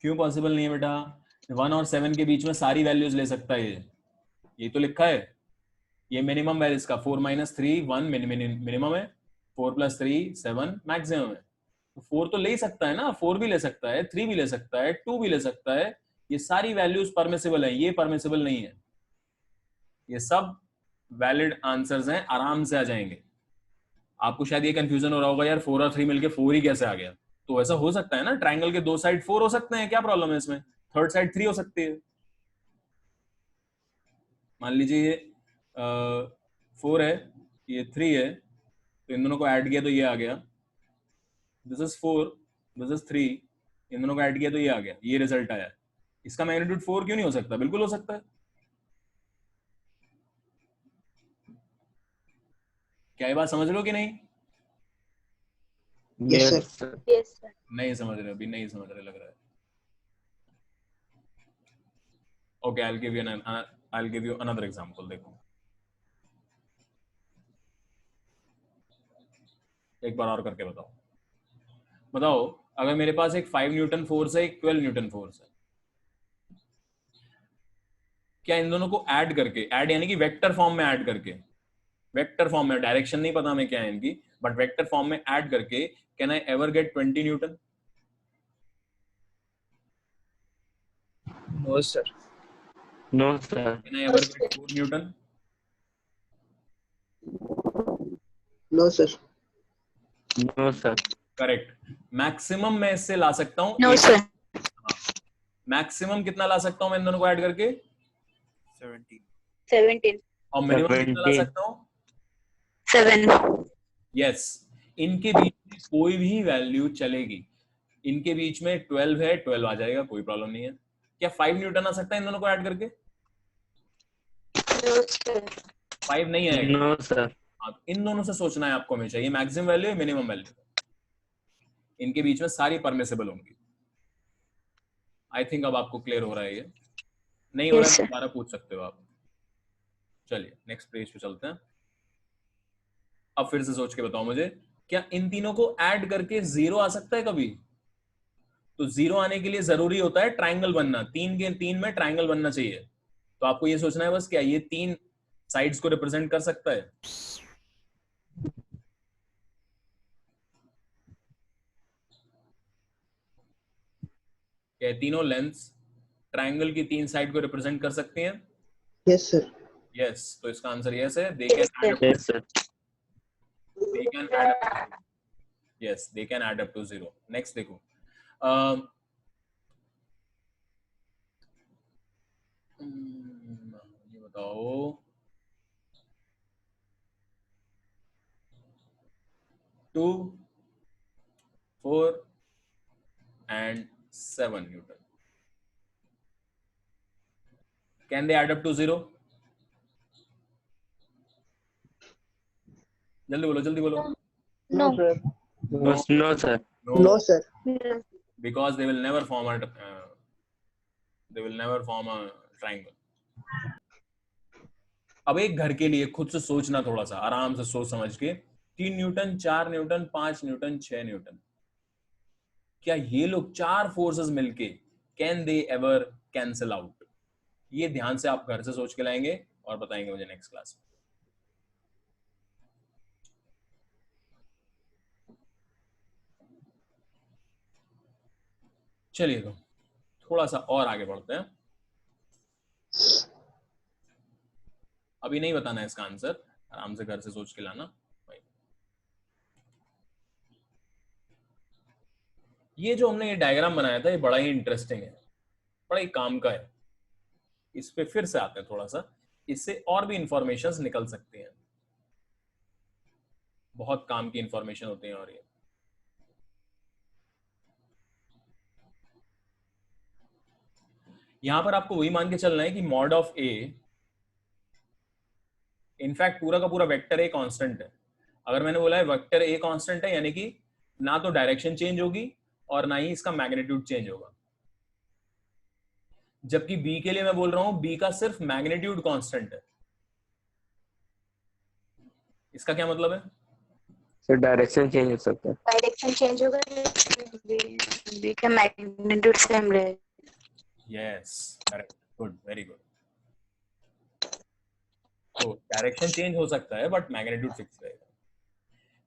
क्यों पॉसिबल नहीं है बेटा? 1 और 7 के बीच में सारी वैल्यूज ले सकता है ये तो लिखा है। ये मिनिमम वैल्यू इसका 4 - 3 1 मिनिमम है, 4 + 3 7 मैक्सिमम है। तो 4 तो ले ही सकता है ना, 4 भी ले सकता है, 3 भी ले सकता है, 2 भी ले सकता है। ये सारी वैल्यूज परमिसिबल है, ये परमिसिबल नहीं है। ये सब वैलिड आंसर्स हैं, आराम से आ जाएंगे। आपको शायद ये कंफ्यूजन हो रहा होगा यार 4 और 3 मिलके 4 ही कैसे आ गया? तो ऐसा हो सकता है ना, ट्राइंगल के दो साइड 4 हो सकते हैं, क्या प्रॉब्लम है इसमें? थर्ड साइड 3 हो सकती है। मान लीजिए ये 4 है, ये 3 है, तो इन दोनों को ऐड किया तो ये आ गया। दिस इज 4, दिस इज 3, इन दोनों को ऐड किया तो ये आ गया, ये रिजल्ट आया। इसका मैग्नीट्यूड 4 क्यों नहीं हो सकता? बिल्कुल हो सकता है। क्या ये बात समझ रहे हो कि नहीं? Yes Yes, sir. sir. Yes sir. नहीं समझ रहे, अभी नहीं समझ रहे लग रहा है। Okay, I'll give you another example। देखो एक बार और करके बताओ। बताओ, अगर मेरे पास एक 5 न्यूटन फोर्स है, एक 12 न्यूटन फोर्स है, क्या इन दोनों को ऐड करके, ऐड यानी कि वेक्टर फॉर्म में ऐड करके, वेक्टर फॉर्म में, डायरेक्शन नहीं पता हमें क्या है इनकी, बट वेक्टर फॉर्म में ऐड करके, can I ever get 20 newton? No, sir. No, sir. Can I ever get 4 newton? No sir. No, sir. Correct. Maximum मैं इससे ला सकता हूँ नो सर। मैक्सिमम कितना ला सकता हूँ मैं इन दोनों को ऐड करके? 17. 17। और मिनिमम कितना ला 17. सकता हूँ? 7। यस। इनके बीच में कोई भी वैल्यू चलेगी। इनके बीच में 12 है, 12 आ जाएगा, कोई प्रॉब्लम नहीं है। क्या 5 न्यूटन आ सकता है इन दोनों को ऐड करके? No sir. 5 नहीं आएगा। No, sir. हाँ, तो इन दोनों से सोचना है आपको हमेशा, ये मैक्सिमम वैल्यू है, मिनिमम वैल्यू। इनके बीच में सारी परमिसिबल होंगी। आई थिंक अब आपको क्लियर हो रहा है। ये नहीं हो रहा है Yes, तो sir. दोबारा पूछ सकते हो आप। चलिए नेक्स्ट पेज पे चलते हैं। अब फिर से सोच के बताओ मुझे, क्या इन तीनों को ऐड करके 0 आ सकता है कभी? तो 0 आने के लिए जरूरी होता है ट्राइंगल बनना, 3 के 3 में ट्राइंगल बनना चाहिए। तो आपको ये सोचना है बस, क्या ये 3 साइड्स को रिप्रेजेंट कर सकता है? क्या तीनों लेंथ्स ट्राइंगल की 3 साइड को रिप्रेजेंट कर सकते हैं? Yes sir. यस। तो इसका आंसर यस है। They can add up, Yes, sir. They can add up, yes they can add up to 0। Next देखो, ये बताओ, two 4 and 7 Newton, can they add up to 0? जल्दी बोलो, जल्दी बोलो। No. No, no, sir. No, sir. Because they will never form a triangle। अब एक घर के लिए खुद से सोचना, थोड़ा सा आराम से सोच समझ के। 3 न्यूटन, 4 न्यूटन, 5 न्यूटन, 6 न्यूटन, क्या ये लोग 4 फोर्सेस मिलके can they ever cancel out? ये ध्यान से आप घर से सोच के लाएंगे और बताएंगे मुझे नेक्स्ट क्लास में। चलिए तो थोड़ा सा और आगे बढ़ते हैं। अभी नहीं बताना है इसका आंसर, आराम से घर से सोच के लाना। ये जो हमने ये डायग्राम बनाया था, ये बड़ा ही इंटरेस्टिंग है, बड़ा ही काम का है। इस पे फिर से आते हैं थोड़ा सा, इससे और भी इंफॉर्मेशंस निकल सकती हैं, बहुत काम की इंफॉर्मेशन होती है। और ये यहां पर आपको वही मान के चलना है कि मॉड ऑफ ए, इनफैक्ट पूरा का पूरा वेक्टर ए कांस्टेंट है। अगर मैंने बोला है वेक्टर ए कांस्टेंट है, यानी कि ना तो डायरेक्शन चेंज होगी और ना ही इसका मैग्नीट्यूड चेंज होगा। जबकि बी के लिए मैं बोल रहा हूं बी का सिर्फ मैग्नीट्यूड कांस्टेंट है। इसका क्या मतलब है? सर डायरेक्शन चेंज हो सकता है। डायरेक्शन चेंज होगा, बी का मैग्नीट्यूड सेम रहेगा। Yes correct, good, very good. तो डायरेक्शन चेंज हो सकता है बट मैग्नीट्यूड फिक्स रहेगा।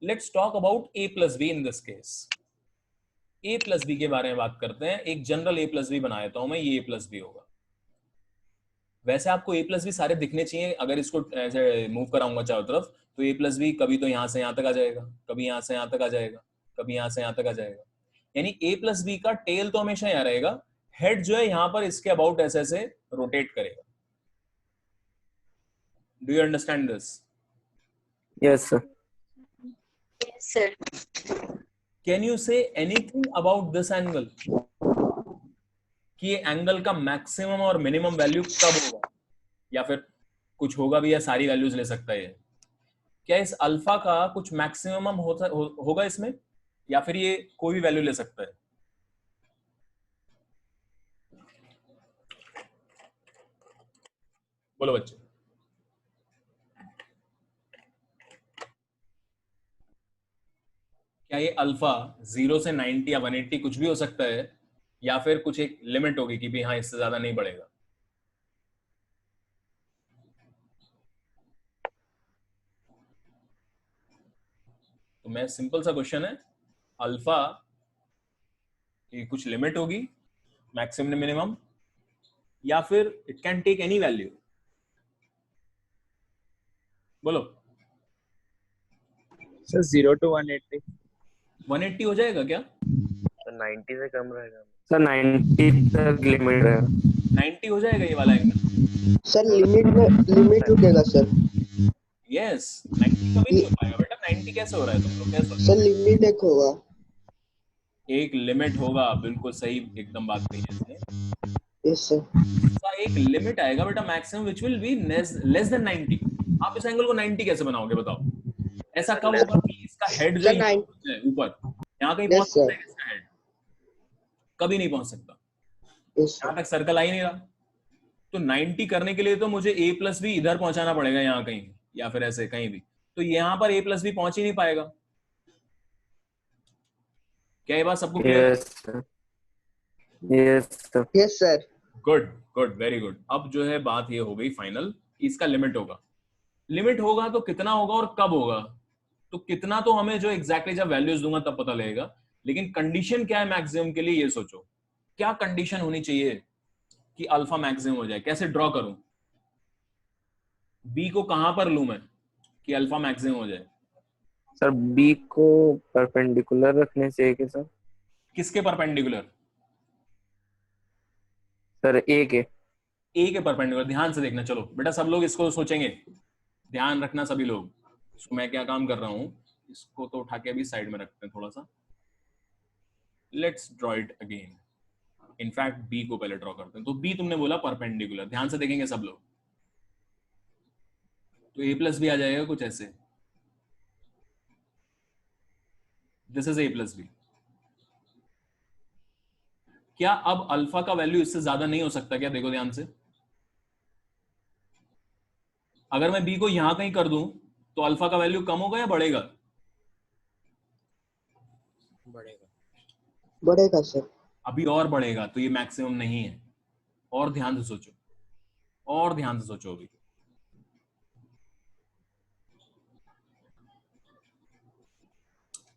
Let's talk about A plus B in this case. A plus B के बारे में बात करते हैं। एक जनरल ए प्लस बी बना देता हूं मैं, ये ए प्लस बी होगा। वैसे आपको ए प्लस बी सारे दिखने चाहिए, अगर इसको ऐसे मूव कराऊंगा चारों तरफ तो ए प्लस बी कभी तो यहां से यहां तक आ जाएगा, कभी यहां से यहां तक आ जाएगा, कभी यहां से यहां तक आ जाएगा। यानी ए प्लस बी का टेल तो हमेशा यहां रहेगा, हेड जो है यहां पर इसके अबाउट ऐसे ऐसे रोटेट करेगा। Do you understand this? Yes sir. Yes sir. Can you say anything about this angle, कि ये एंगल का मैक्सिमम और मिनिमम वैल्यू कब होगा, या फिर कुछ होगा भी या सारी वैल्यूज ले सकता है ये? क्या इस अल्फा का कुछ मैक्सिमम होगा इसमें, या फिर ये कोई भी वैल्यू ले सकता है? बोलो बच्चे। क्या ये अल्फा 0 से 90 या 180 कुछ भी हो सकता है, या फिर कुछ एक लिमिट होगी कि भी हाँ इससे ज्यादा नहीं बढ़ेगा? तो मैं सिंपल सा क्वेश्चन है, अल्फा की कुछ लिमिट होगी, मैक्सिमम मिनिमम, या फिर it can take any value? बोलो। Sir 0 to 180। 180 हो जाएगा क्या? सर 90 से कम रहेगा। सर 90 तक लिमिट रहेगा। 90 हो जाएगा ये वाला एंगल? सर लिमिट रुकेगा सर। यस, 90 कभी नहीं हो पाएगा बेटा। 90 कैसे हो रहा है, तुम लोग कैसे? सर लिमिट एक होगा। एक लिमिट होगा, बिल्कुल सही एकदम बात कही है इसने। Yes sir. इसका एक लिमिट आएगा बेटा, maximum which will be less then 90। आप इस एंगल को 90 कैसे बनाओगे बताओ? ऐसा कब होगा कि इसका हेड जो सर है ऊपर यहाँ कहीं पहुंच यस सकता सर। है इसका हेड? कभी नहीं पहुंच सकता, यस यहाँ सर। तक सर्कल आ ही नहीं रहा। तो 90 करने के लिए तो मुझे ए प्लस बी इधर पहुंचाना पड़ेगा यहाँ कहीं, या फिर ऐसे कहीं भी, तो यहाँ पर ए प्लस बी पहुंच ही नहीं पाएगा। क्या ये बात सबको clear? Yes sir. Yes sir. Yes sir. Good good, very good. अब जो है बात ये हो गई फाइनल, इसका लिमिट होगा। लिमिट होगा तो कितना होगा और कब होगा? तो कितना तो हमें जो एग्जैक्टली जब वैल्यूज दूंगा तब पता लगेगा, लेकिन कंडीशन क्या है मैक्सिमम के लिए ये सोचो। क्या कंडीशन होनी चाहिए कि अल्फा मैक्सिमम हो जाए? कैसे ड्रॉ करूं? बी को कहां पर लूं मैं कि अल्फा मैक्सिमम हो जाए? सर बी को परपेंडिकुलर रखने से क्या सर? किसके परपेंडिकुलर? सर ए के। ए के परपेंडिकुलर। ध्यान से देखना, चलो बेटा सब लोग इसको सोचेंगे, ध्यान रखना सभी लोग। इसको मैं क्या काम कर रहा हूं, इसको तो उठा के अभी साइड में रखते हैं थोड़ा सा। Let's draw it again. In fact B को पहले ड्रॉ करते हैं। तो बी तुमने बोला परपेंडिकुलर, ध्यान से देखेंगे सब लोग। तो ए प्लस बी आ जाएगा कुछ ऐसे, this is A plus B. क्या अब अल्फा का वैल्यू इससे ज्यादा नहीं हो सकता क्या? देखो ध्यान से, अगर मैं बी को यहां कहीं कर दूं तो अल्फा का वैल्यू कम होगा या बढ़ेगा? बढ़ेगा। बढ़ेगा सर। अभी और बढ़ेगा, तो ये मैक्सिमम नहीं है। और ध्यान से सोचो, और ध्यान से सोचो।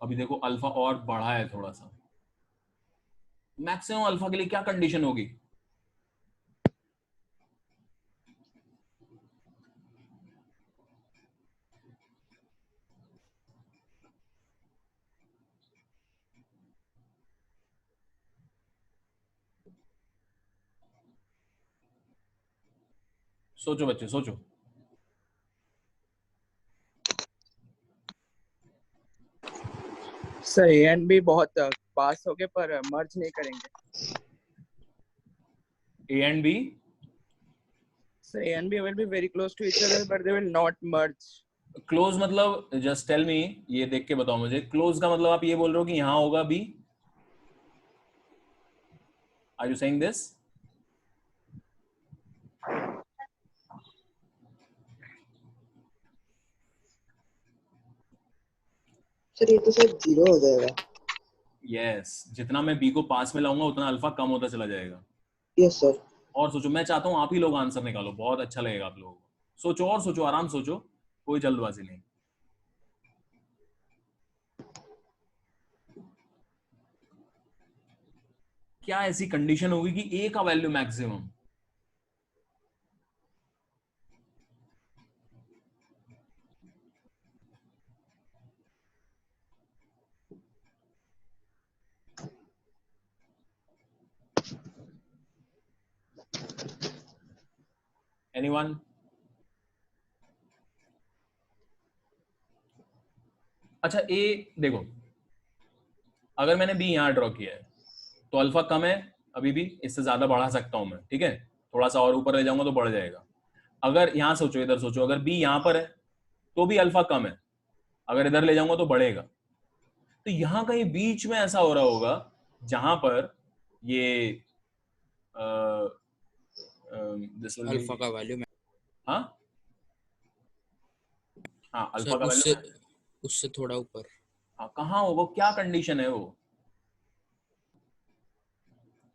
अभी देखो अल्फा और बढ़ा है थोड़ा सा। मैक्सिमम अल्फा के लिए क्या कंडीशन होगी? सोचो बच्चे, सोचो। सर ए एंड बी बहुत पास हो गए पर मर्ज नहीं करेंगे। A and B sir A and B will be very close to each other but they will not merge. Close मतलब जस्ट टेल मी, ये देख के बताओ मुझे। क्लोज का मतलब आप ये बोल रहे हो कि यहां होगा B? Are you saying this? Sir ये तो शायद 0 हो जाएगा। यस, जितना मैं बी को पास में लाऊंगा उतना अल्फा कम होता चला जाएगा। Yes sir. और सोचो, मैं चाहता हूँ आप ही लोग आंसर निकालो, बहुत अच्छा लगेगा आप लोगों को। सोचो और सोचो, आराम सोचो, कोई जल्दबाजी नहीं। क्या ऐसी कंडीशन होगी कि ए का वैल्यू मैक्सिमम? एनीवन? अच्छा, ए देखो, अगर मैंने बी यहां ड्रॉ किया है तो अल्फा कम है अभी भी, इससे ज्यादा बढ़ा सकता हूं मैं, ठीक है, थोड़ा सा और ऊपर ले जाऊंगा तो बढ़ जाएगा। अगर यहां सोचो, इधर सोचो, अगर बी यहां पर है तो भी अल्फा कम है, अगर इधर ले जाऊंगा तो बढ़ेगा। तो यहां कहीं बीच में ऐसा हो रहा होगा जहां पर ये दिस विल अल्फा बी, का वैल्यू हाँ हाँ, अल्फा सर का उससे वैल्यू, उससे थोड़ा ऊपर। हाँ कहाँ होगा, क्या कंडीशन है वो?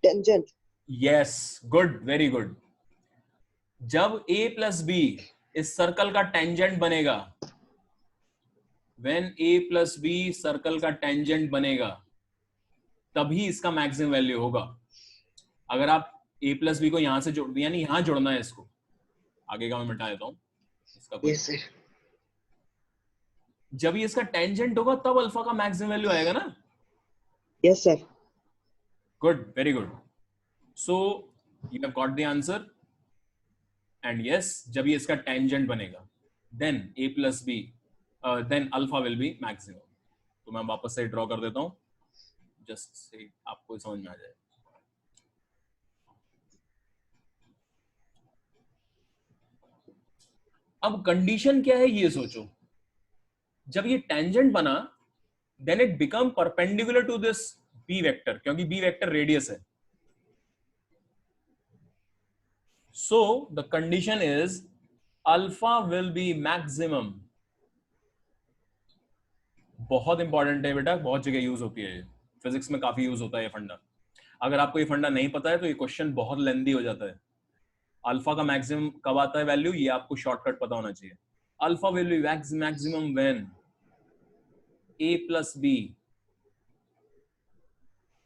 Tangent. Yes, good, very good. जब a प्लस बी इस सर्कल का टेंजेंट बनेगा, when a plus B circle का टेंजेंट बनेगा, तभी इसका मैक्सिमम वैल्यू होगा। अगर आप a प्लस बी को यहां से जोड़, यानी यहां जोड़ना है इसको, आगे का मैं मिटा देता हूं इसका कोई, यस सर। जब ये इसका टेंजेंट होगा तब अल्फा का मैक्सिमम वैल्यू आएगा ना। Yes sir. Good, very good. So you have got the answer. And yes, जब ये इसका टेंजेंट बनेगा, then a plus B, then alpha will be maximum. तो मैं वापस से ड्रॉ कर देता हूं, जस्ट से आपको समझ में आ जाए। अब कंडीशन क्या है ये सोचो, जब ये टेंजेंट बना then it become perpendicular to this B vector, क्योंकि बी वेक्टर रेडियस है। So the condition is alpha will be maximum. बहुत इंपॉर्टेंट है बेटा, बहुत जगह यूज होती है, फिजिक्स में काफी यूज होता है ये फंडा। अगर आपको ये फंडा नहीं पता है तो ये क्वेश्चन बहुत लेंदी हो जाता है। अल्फा का मैक्सिमम कब आता है वैल्यू, ये आपको शॉर्टकट पता होना चाहिए। Alpha will be maximum when a plus b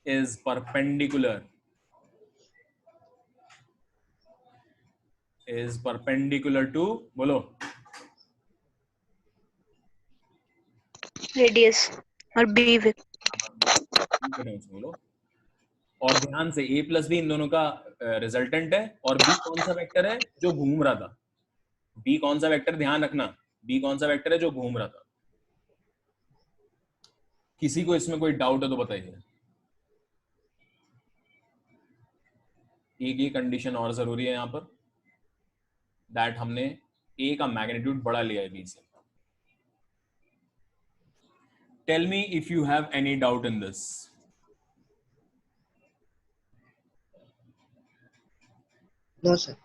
is perpendicular to, बोलो, Radius or B with बोलो। और ध्यान से a प्लस बी इन दोनों का रिजल्टेंट है, और b कौन सा वेक्टर है जो घूम रहा था, b कौन सा वेक्टर, ध्यान रखना, b कौन सा वेक्टर है जो घूम रहा था। किसी को इसमें कोई डाउट है तो बताइए। एक ये कंडीशन और जरूरी है यहां पर, दैट हमने a का मैग्नीट्यूड बड़ा लिया है b से। Tell me if you have any doubt in this. No sir.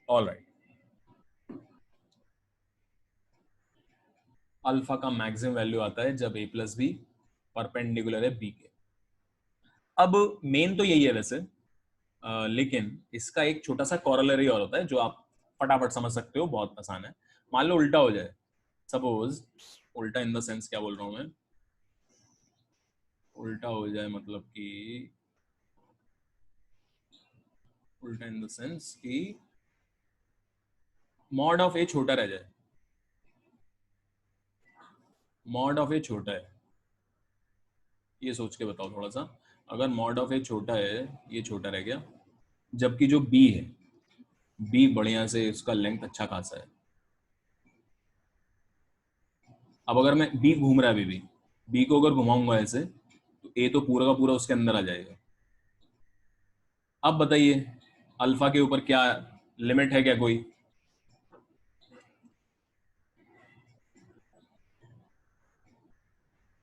All right, alpha का मैक्सिमम वैल्यू आता है जब a प्लस बी परपेंडिकुलर है b के। अब मेन तो यही है वैसे, लेकिन इसका एक छोटा सा कॉरलरी और होता है जो आप फटाफट समझ सकते हो, बहुत आसान है। मान लो उल्टा हो जाए, सपोज, उल्टा इन द सेंस क्या बोल रहा हूं मैं, उल्टा हो जाए मतलब कि, उल्टा इन द सेंस कि मॉड ऑफ ए छोटा रह जाए, मॉड ऑफ ए छोटा है, ये सोच के बताओ थोड़ा सा। अगर मॉड ऑफ ए छोटा है, ये छोटा रह गया, जबकि जो बी है, बी बढ़िया से उसका लेंथ अच्छा खासा है। अब अगर मैं बी घूम रहा है अभी भी, बी को अगर घुमाऊंगा ऐसे तो ए तो पूरा का पूरा उसके अंदर आ जाएगा। अब बताइए अल्फा के ऊपर क्या लिमिट है क्या कोई?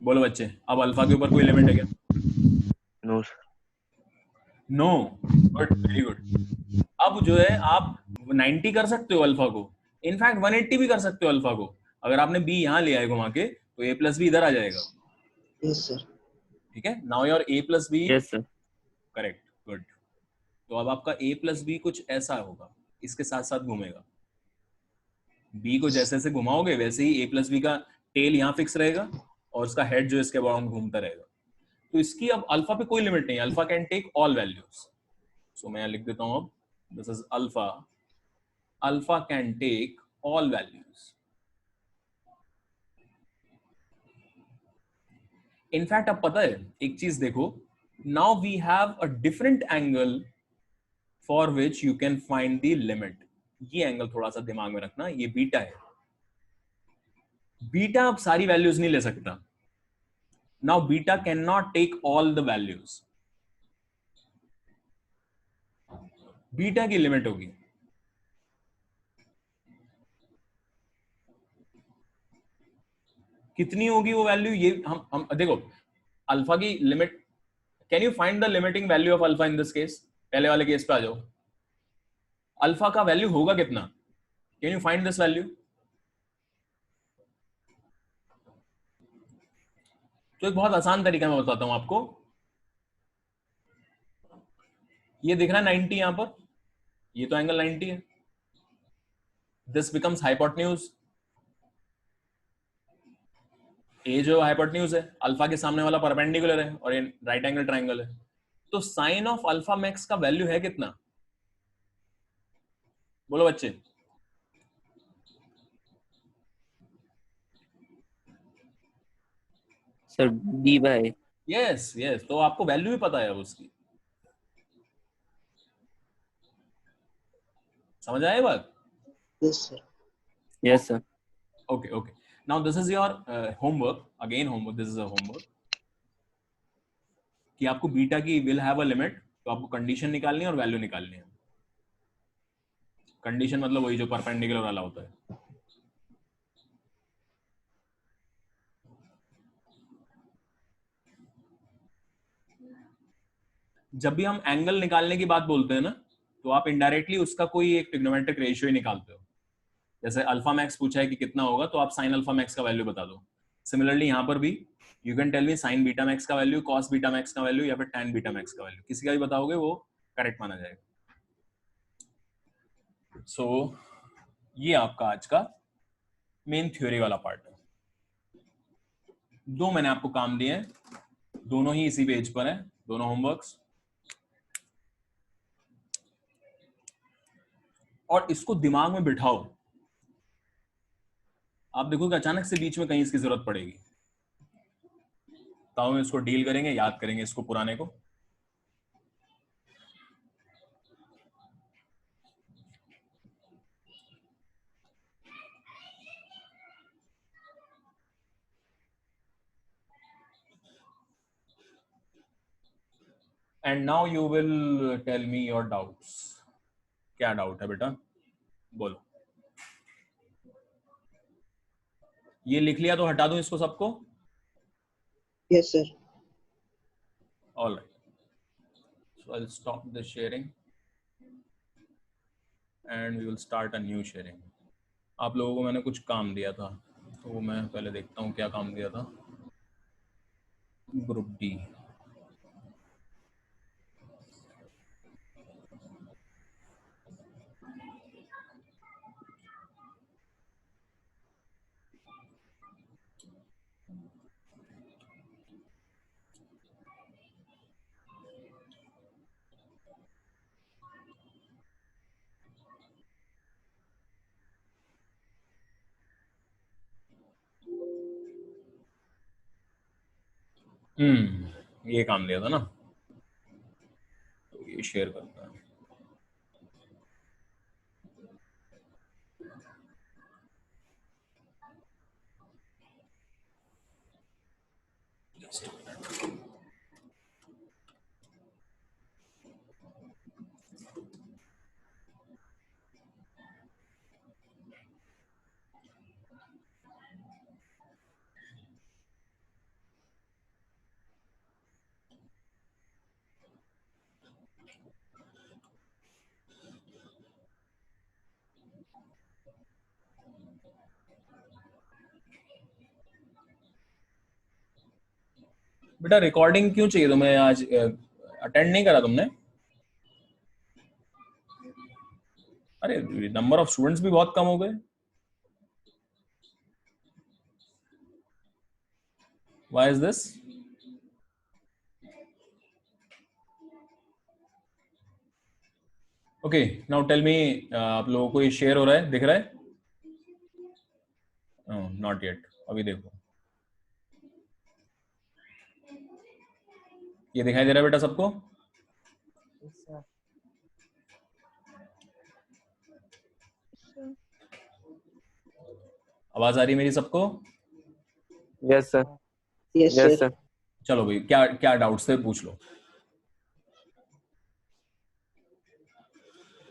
बोलो बच्चे, अब अल्फा के ऊपर कोई लिमिट है क्या? No sir. No, good, very good. अब जो है आप 90 कर सकते हो अल्फा को, इनफैक्ट 180 भी कर सकते हो अल्फा को। अगर आपने बी यहाँ ले आए घुमा के तो ए प्लस बी इधर आ जाएगा। Yes, sir. ठीक है, now your A plus B, Yes, sir. Correct, good. तो अब आपका ए प्लस बी कुछ ऐसा होगा, इसके साथ साथ घूमेगा। बी को जैसे जैसे घुमाओगे वैसे ही ए प्लस बी का टेल यहाँ फिक्स रहेगा और उसका हेड जो इसके अराउंड घूमता रहेगा। तो इसकी अब अल्फा पे कोई लिमिट नहीं, alpha can take all values. So मैं यहाँ लिख देता हूँ अब, this is alpha, alpha can take all values. In fact अब पता है एक चीज देखो, now we have a different angle for which you can find the limit. ये एंगल थोड़ा सा दिमाग में रखना, ये बीटा है। बीटा अब सारी वैल्यूज नहीं ले सकता। Now beta can not take all the values, beta की लिमिट होगी। कितनी होगी वो वैल्यू, ये हम देखो, अल्फा की limit, can you find the limiting value of alpha in this case? पहले वाले केस पे आ जाओ, अल्फा का वैल्यू होगा कितना? Can you find this value? तो एक बहुत आसान तरीका मैं बताता हूं आपको। ये दिख रहा है 90 यहां पर, ये तो एंगल 90 है। This becomes hypotenuse. ए जो हाइपोटेन्यूज है, अल्फा के सामने वाला परपेंडिकुलर है और ये राइट एंगल ट्राइंगल है। तो साइन ऑफ अल्फा मैक्स का वैल्यू है कितना? बोलो बच्चे। Sir, D by. Yes yes, तो आपको वैल्यू भी पता है अब उसकी। समझ आए बात? Yes, sir. Yes, sir. Okay, okay. Now this is your homework. Again homework. This is a homework. कि आपको बीटा की विल हैव अ लिमिट, तो आपको कंडीशन निकालनी है और वैल्यू निकालनी है। कंडीशन मतलब वही जो परपेंडिकुलर वाला होता है। जब भी हम एंगल निकालने की बात बोलते हैं ना, तो आप इनडायरेक्टली उसका कोई एक ट्रिग्नोमेट्रिक रेशियो ही निकालते हो। जैसे अल्फा मैक्स पूछा है कि कितना होगा, तो आप साइन अल्फा मैक्स का वैल्यू बता दो। सिमिलरली यहां पर भी you can tell me sine beta max का वैल्यू, कॉस बीटा मैक्स का वैल्यू या फिर टैन बीटा मैक्स का वैल्यू, किसी का भी बताओगे वो करेक्ट माना जाएगा। सो ये आपका आज का मेन थ्योरी वाला पार्ट है। दो मैंने आपको काम दिए हैं, दोनों ही इसी पेज पर है, दोनों होमवर्क्स। और इसको दिमाग में बिठाओ। आप देखोगे अचानक से बीच में कहीं इसकी जरूरत पड़ेगी, तो हम इसको डील करेंगे, याद करेंगे इसको पुराने को। And now you will tell me your doubts. क्या डाउट है बेटा, बोलो। ये लिख लिया तो हटा दूं इसको सबको? Yes, sir. All right, so I will stop the sharing and we will start a new sharing. आप लोगों को मैंने कुछ काम दिया था, तो वो मैं पहले देखता हूँ क्या काम दिया था। ग्रुप डी, ये काम दिया था ना, तो ये शेयर करता है। बेटा रिकॉर्डिंग क्यों चाहिए तुम्हें? आज अटेंड नहीं करा तुमने? अरे नंबर ऑफ स्टूडेंट्स भी बहुत कम हो गए. Why is this? Okay, now tell me, आप लोगों को ये शेयर हो रहा है, दिख रहा है? Not yet. अभी देखो. ये दिखाई दे रहा है बेटा सबको? आवाज आ रही है मेरी सबको? Yes, sir. Yes, Yes, sir. sir. चलो भाई, क्या क्या डाउट्स थे पूछ लो.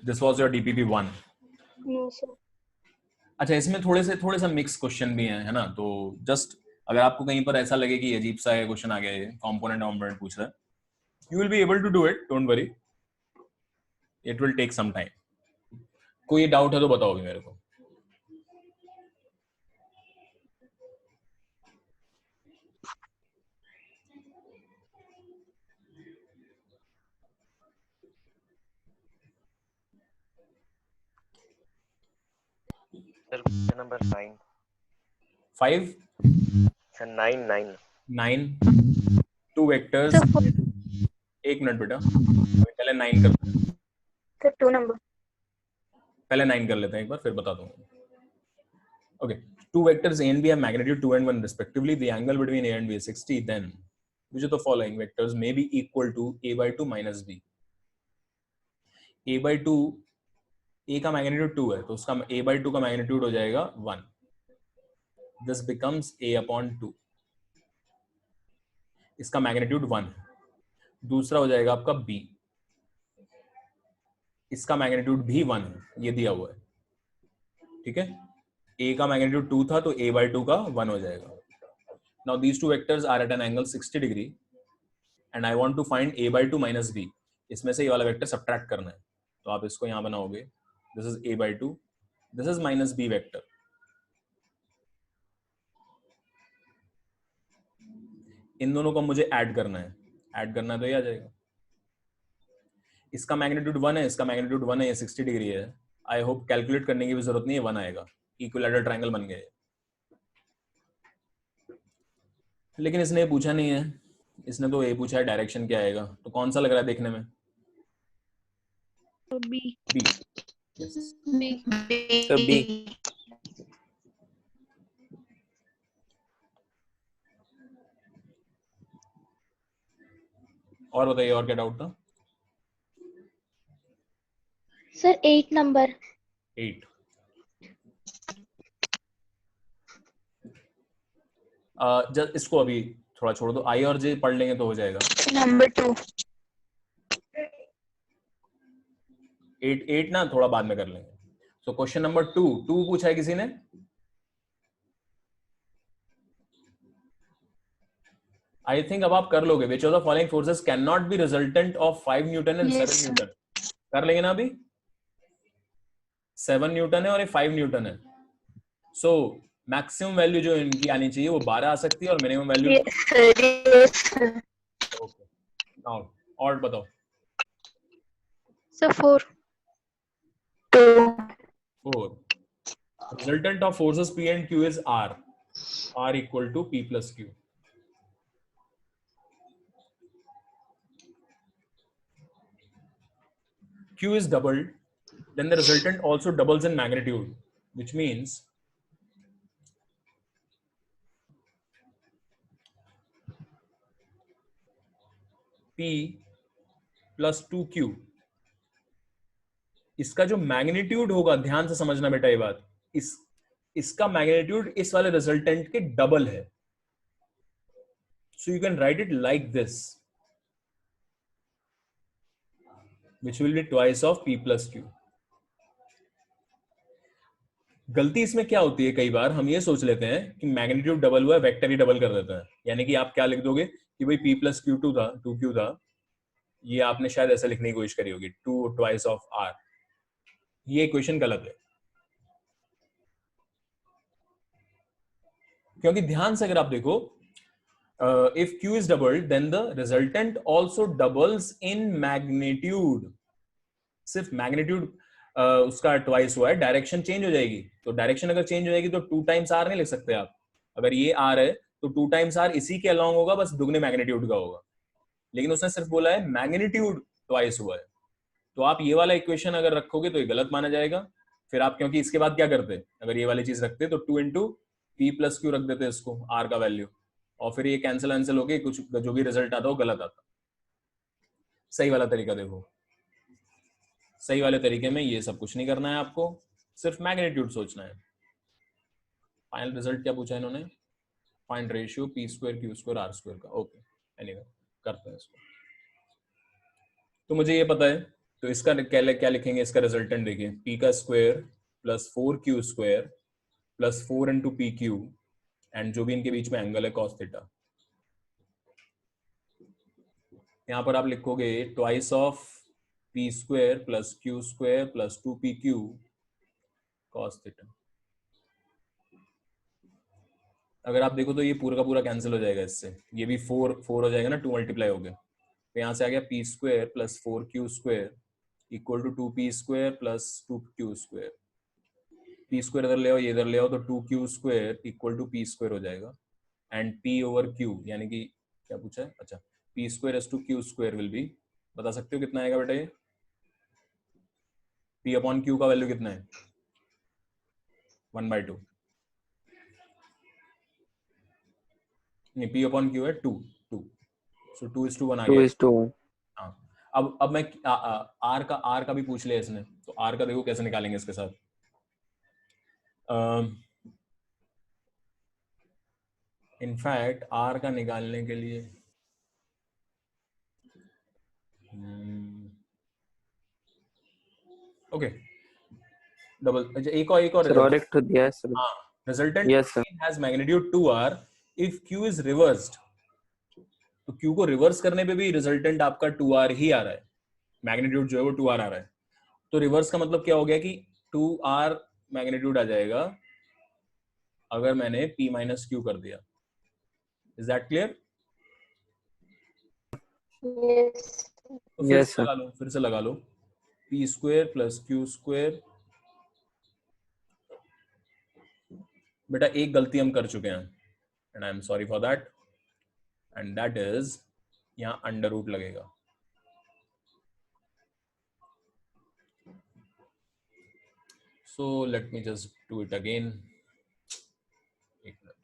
This was your DPP 1. No, sir. अच्छा, इसमें थोड़े सा मिक्स क्वेश्चन भी हैं, है ना? तो जस्ट अगर आपको कहीं पर ऐसा लगे कि अजीब सा क्वेश्चन आ गया, ये कंपोनेंट पूछ रहा है, you will be able to do it, don't worry. It will take some time. कोई डाउट है तो बताओ भी मेरे को. Sir, question number 9. 5, Sir, 9. 9, 2 vectors. So, एक मिनट बेटा, अभी पहले 9 करते हैं. the 2 number. पहले 9 कर लेते हैं एक बार, फिर बता दूंगा. Okay, 2 vectors A and B have magnitude 2 and 1 respectively. The angle between A and B is 60. Then, which of the following vectors may be equal to A by 2 minus B? A by 2, A का magnitude 2 है, तो उसका A by 2 का magnitude हो जाएगा 1. This becomes A upon 2. इसका magnitude 1. दूसरा हो जाएगा आपका B. इसका magnitude भी 1 है, ये दिया हुआ है. ठीक है? A का magnitude 2 था, तो A by 2 का 1 हो जाएगा. Now these two vectors are at an angle 60 degree and I want to find A by 2 minus B. इसमें से ये वाला वेक्टर सब्ट्रैक्ट करना है, तो आप इसको यहां बनाओगे. This is A by 2, this is minus B vector. इन दोनों को मुझे ऐड करना है. ऐड करना है तो ये आ जाएगा. इसका मैग्नीट्यूड 1 है, इसका मैग्नीट्यूड 1 है, ये 60 डिग्री है. आई होप कैलकुलेट करने की भी जरूरत नहीं है, 1 आएगा. इक्विलैटरल ट्रायंगल बन गया. लेकिन इसने ये पूछा नहीं है, इसने तो ये पूछा है डायरेक्शन क्या आएगा. तो कौन सा लग रहा है देखने में? B. बी. So B. और बताइए, और क्या डाउट था? Sir, 8 number. 8. जस्ट इसको अभी थोड़ा छोड़ दो, आई और जे पढ़ लेंगे तो हो जाएगा. Number 2. 8 ना थोड़ा बाद में कर लेंगे. सो क्वेश्चन नंबर 2 पूछा है किसी ने? आई थिंक अब आप कर लोगे. Which of the following forces can not be resultant of 5 Newton and 7 Newton? कर लेंगे ना अभी? 7 न्यूटन है और ये 5 न्यूटन है. सो मैक्सिमम वैल्यू जो इनकी आनी चाहिए वो 12 आ सकती है और minimum value. Yes, sir. Yes, sir. Okay, now और बताओ. So 4. 2. 4. Resultant of forces P and Q is R. R equal to P plus Q. Q is doubled, then the resultant also doubles in magnitude, which means P plus 2Q. इसका जो magnitude होगा, ध्यान से समझना बेटा ये बात, इसका मैग्नीट्यूड इस वाले रिजल्टेंट के डबल है. So you can write it like this, which will be twice of P plus Q. गलती इसमें क्या होती है, कई बार हम ये सोच लेते हैं कि मैग्नीट्यूड डबल हुआ है, वेक्टर ही डबल कर देते हैं. यानी कि आप क्या लिख दोगे कि भाई P plus Q2 था, 2Q था. ये आपने शायद ऐसा लिखने की कोशिश करी होगी, 2 twice of R. ये इक्वेशन गलत है. क्योंकि ध्यान से अगर आप देखो, if q is doubled then the resultant also doubles in magnitude. सिर्फ मैग्नीट्यूड उसका ट्वाइस हुआ है, डायरेक्शन चेंज हो जाएगी, तो डायरेक्शन अगर चेंज हो जाएगी तो 2 टाइम्स आर नहीं लिख सकते आप। अगर ये आर है तो 2 टाइम्स आर इसी के अलॉन्ग होगा, बस दुगने मैग्नीट्यूड का होगा, लेकिन उसने सिर्फ बोला है मैग्नीट्यूड ट्वाइस हुआ है। तो आप ये वाला इक्वेशन अगर रखोगे तो ये गलत माना जाएगा। फिर आप, क्योंकि इसके बाद क्या करते, अगर ये वाली चीज रखते तो 2 इंटू पी प्लस क्यू रख देते इसको, आर का वैल्यू, और फिर ये कैंसिल होके कुछ जो भी रिजल्ट आता वो गलत आता। सही वाला तरीका देखो, सही वाले तरीके में ये सब कुछ नहीं करना है आपको, सिर्फ मैग्नीट्यूड सोचना है। फाइनल रिजल्ट क्या पूछा इन्होंने, find ratio P square Q square R square का। ओके एनीवे करते हैं इसको। तो मुझे ये पता है, तो इसका क्या लिखेंगे, इसका रिजल्टेंट देखिए, पी का square plus 4q square plus 4 into P Q, and जो भी इनके बीच में एंगल है कॉस थीटा। यहां पर आप लिखोगे twice of P square plus Q square plus 2pq cos theta. अगर आप देखो तो ये पूरा का पूरा कैंसिल हो जाएगा इससे, ये भी 4 हो जाएगा ना, 2 मल्टीप्लाई हो गया, तो यहाँ से आ गया P square plus 4q square equal to 2p square plus 2q square. P square इधर ले आओ, ये इधर ले आओ, तो 2q square equal to P square हो जाएगा, एंड p ओवर q, यानी कि क्या पूछा है, अच्छा p square as to q square will be, बता सकते हो कितना आएगा बेटा ये, p अपॉन q का वैल्यू कितना है, 1/2, नहीं p अपॉन q है 2, सो 2:1 आ गया। 2:1। हाँ, अब मैं आर का भी पूछ लिया इसने, तो आर का देखो कैसे निकालेंगे इसके साथ। इनफैक्ट आर का निकालने के लिए ओके डबल, अच्छा एक और सर और एक तो दिया है सर। हाँ, resultant yes sir. Has magnitude 2r if q is reversed, तो q को रिवर्स करने पे भी रिजल्टेंट आपका 2r ही आ रहा है, मैग्नीट्यूड जो है वो 2r आ रहा है। तो रिवर्स का मतलब क्या हो गया कि 2r मैग्नीट्यूड आ जाएगा अगर मैंने p माइनस क्यू कर दिया। Is that clear? Yes. तो फिर Yes, से sir. लगा लो, फिर से लगा लो, P square plus Q square. बेटा एक गलती हम कर चुके हैं, and I am sorry for that, and that is यहाँ अंडर रूट लगेगा। So let me just do it again, एक मिनट,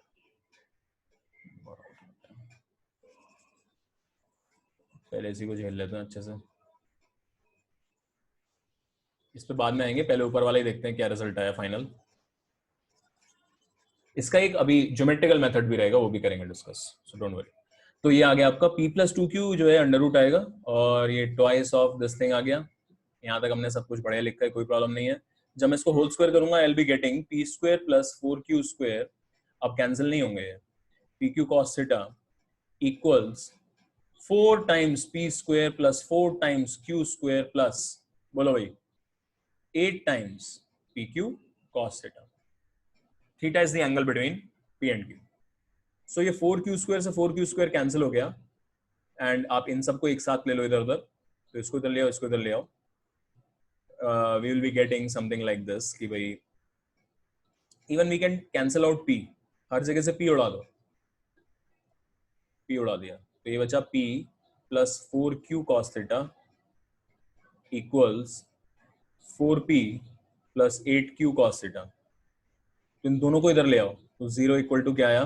पहले इसी को झेल लेते हैं अच्छे से, इस पे बाद में आएंगे, पहले ऊपर वाला ही देखते हैं क्या रिजल्ट आया फाइनल। इसका एक अभी ज्योमेट्रिकल मेथड भी रहेगा, वो भी करेंगे डिस्कस, सो डोंट वरी। तो ये आ गया आपका p प्लस 2q जो है अंडर रूट आएगा, और ये ट्वाइस ऑफ दिस थिंग आ गया। यहाँ तक हमने सब कुछ बढ़िया लिखा है, कोई प्रॉब्लम नहीं है। जब मैं इसको होल स्क्वायर करूंगा I will be getting p square plus 4q square, अब कैंसिल नहीं होंगे, pq cos theta equals 4 times p square plus 4 times q square plus, बोलो भाई, 8 times pq cos theta. Theta is the angle between p and q। सो ये 4q square से 4q square cancel हो गया, and आप इन सबको एक साथ ले लो इधर उधर, तो इसको इधर ले आओ, इसको इधर ले आओ, we will be getting something like this कि भाई even we can cancel out p, हर जगह से p उड़ा दो, p उड़ा दिया, तो ये बचा p plus 4q cos theta equals 4p plus 8q cos theta. तो इन दोनों को इधर ले आओ, तो 0 इक्वल टू क्या आया,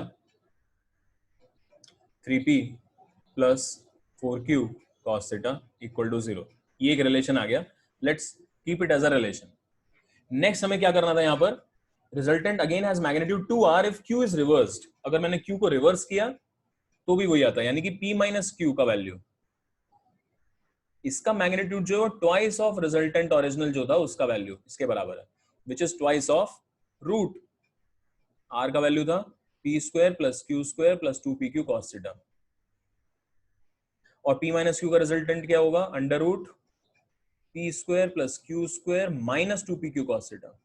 3p plus 4q cos theta equal to 0। ये एक रिलेशन आ गया, let's keep it as a relation. Next हमें क्या करना था, यहाँ पर resultant again has magnitude 2r if q is reversed. अगर मैंने q को रिवर्स किया तो भी वही आता है, यानी कि p माइनस q का वैल्यू, इसका मैग्नीट्यूड जो है ट्वाइस ऑफ रिजल्टेंट ओरिजिनल जो था उसका वैल्यू इसके बराबर है, which is twice of root r का वैल्यू था p square plus Q square plus 2pq cos theta, और p माइनस क्यू का रिजल्टेंट क्या होगा, under root p square plus Q square minus 2pq cos theta.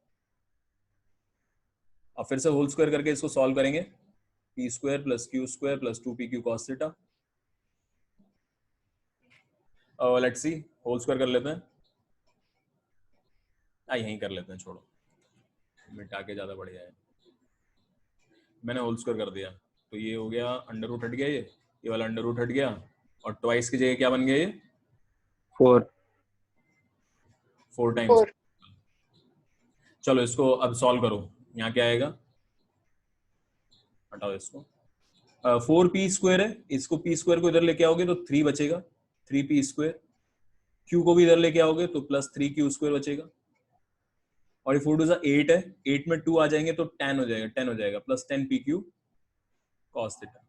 अब फिर से whole square करके इसको सॉल्व करेंगे, p square plus q square plus 2pq cos theta. Let's see, whole square कर लेते हैं. यहीं कर लेते हैं, छोड़ो, मिटा के ज्यादा बढ़िया है. मैंने होल स्क्वायर कर दिया तो ये हो गया अंडर रूट हट गया, ये वाला अंडर रूट हट गया और ट्वाइस की जगह क्या बन गया ये 4 4 टाइम्स. चलो इसको अब सॉल्व करो. यहाँ क्या आएगा, हटाओ इसको. 4p स्क्वायर है, इसको p स्क्वायर को इधर लेके आओगे तो 3 बचेगा, 3p स्क्वायर. q को भी इधर लेके आओगे तो प्लस 3q स्क्वायर बचेगा. और ये 4 2 8 है, 8 में 2 आ जाएंगे तो 10 हो जाएगा, 10 हो जाएगा plus 10pq cos theta.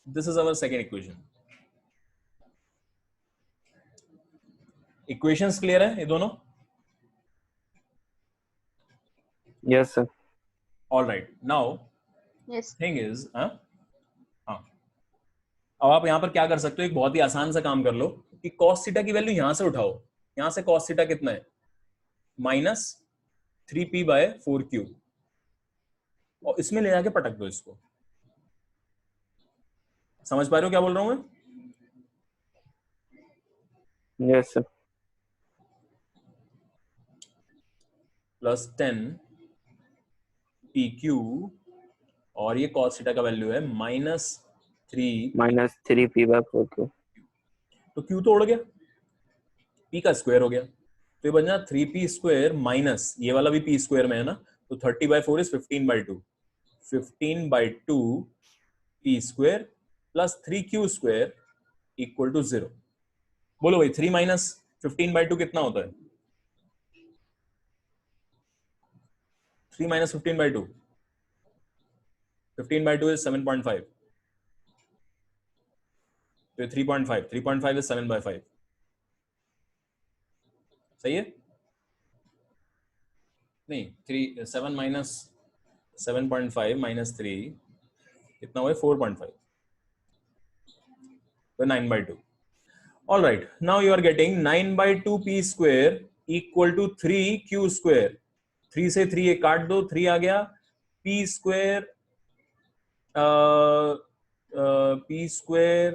This is our second equation. Equations clear है ये दोनों? yes sir. All right. Now Yes. thing is, हाँ, अब आप यहाँ पर क्या कर सकते हो, एक बहुत ही आसान सा काम कर लो कि cos थीटा की वैल्यू यहाँ से उठाओ. यहाँ से cos थीटा कितना है, माइनस 3p बाय 4q, और इसमें ले जाके पटक दो इसको. समझ पा रहे हो क्या बोल रहा हूं मैं? yes sir. प्लस 10 pq और ये cos थीटा का वैल्यू है minus 3, minus 3p by 4q. तो q तो उड़ गया, p का स्क्वायर हो गया, तो ये बन जाए 3p स्क्वायर माइनस ये वाला भी p स्क्वायर में है ना, तो 30/4 is 15/2, 15/2 p square plus 3q square equal to 0. बोलो भाई 3 माइनस 15/2 कितना होता है? 3 माइनस 15/2, 15/2 इज 7.5, तो 3.5, 3.5 इज 7/5. सही है? नहीं, 7 माइनस 7.5 माइनस 3 कितना हुआ? 4.5, तो 9/2. All right, now you are getting 9/2 p square equal to 3q square. 3 से 3 ये काट दो, 3 आ गया. p square p square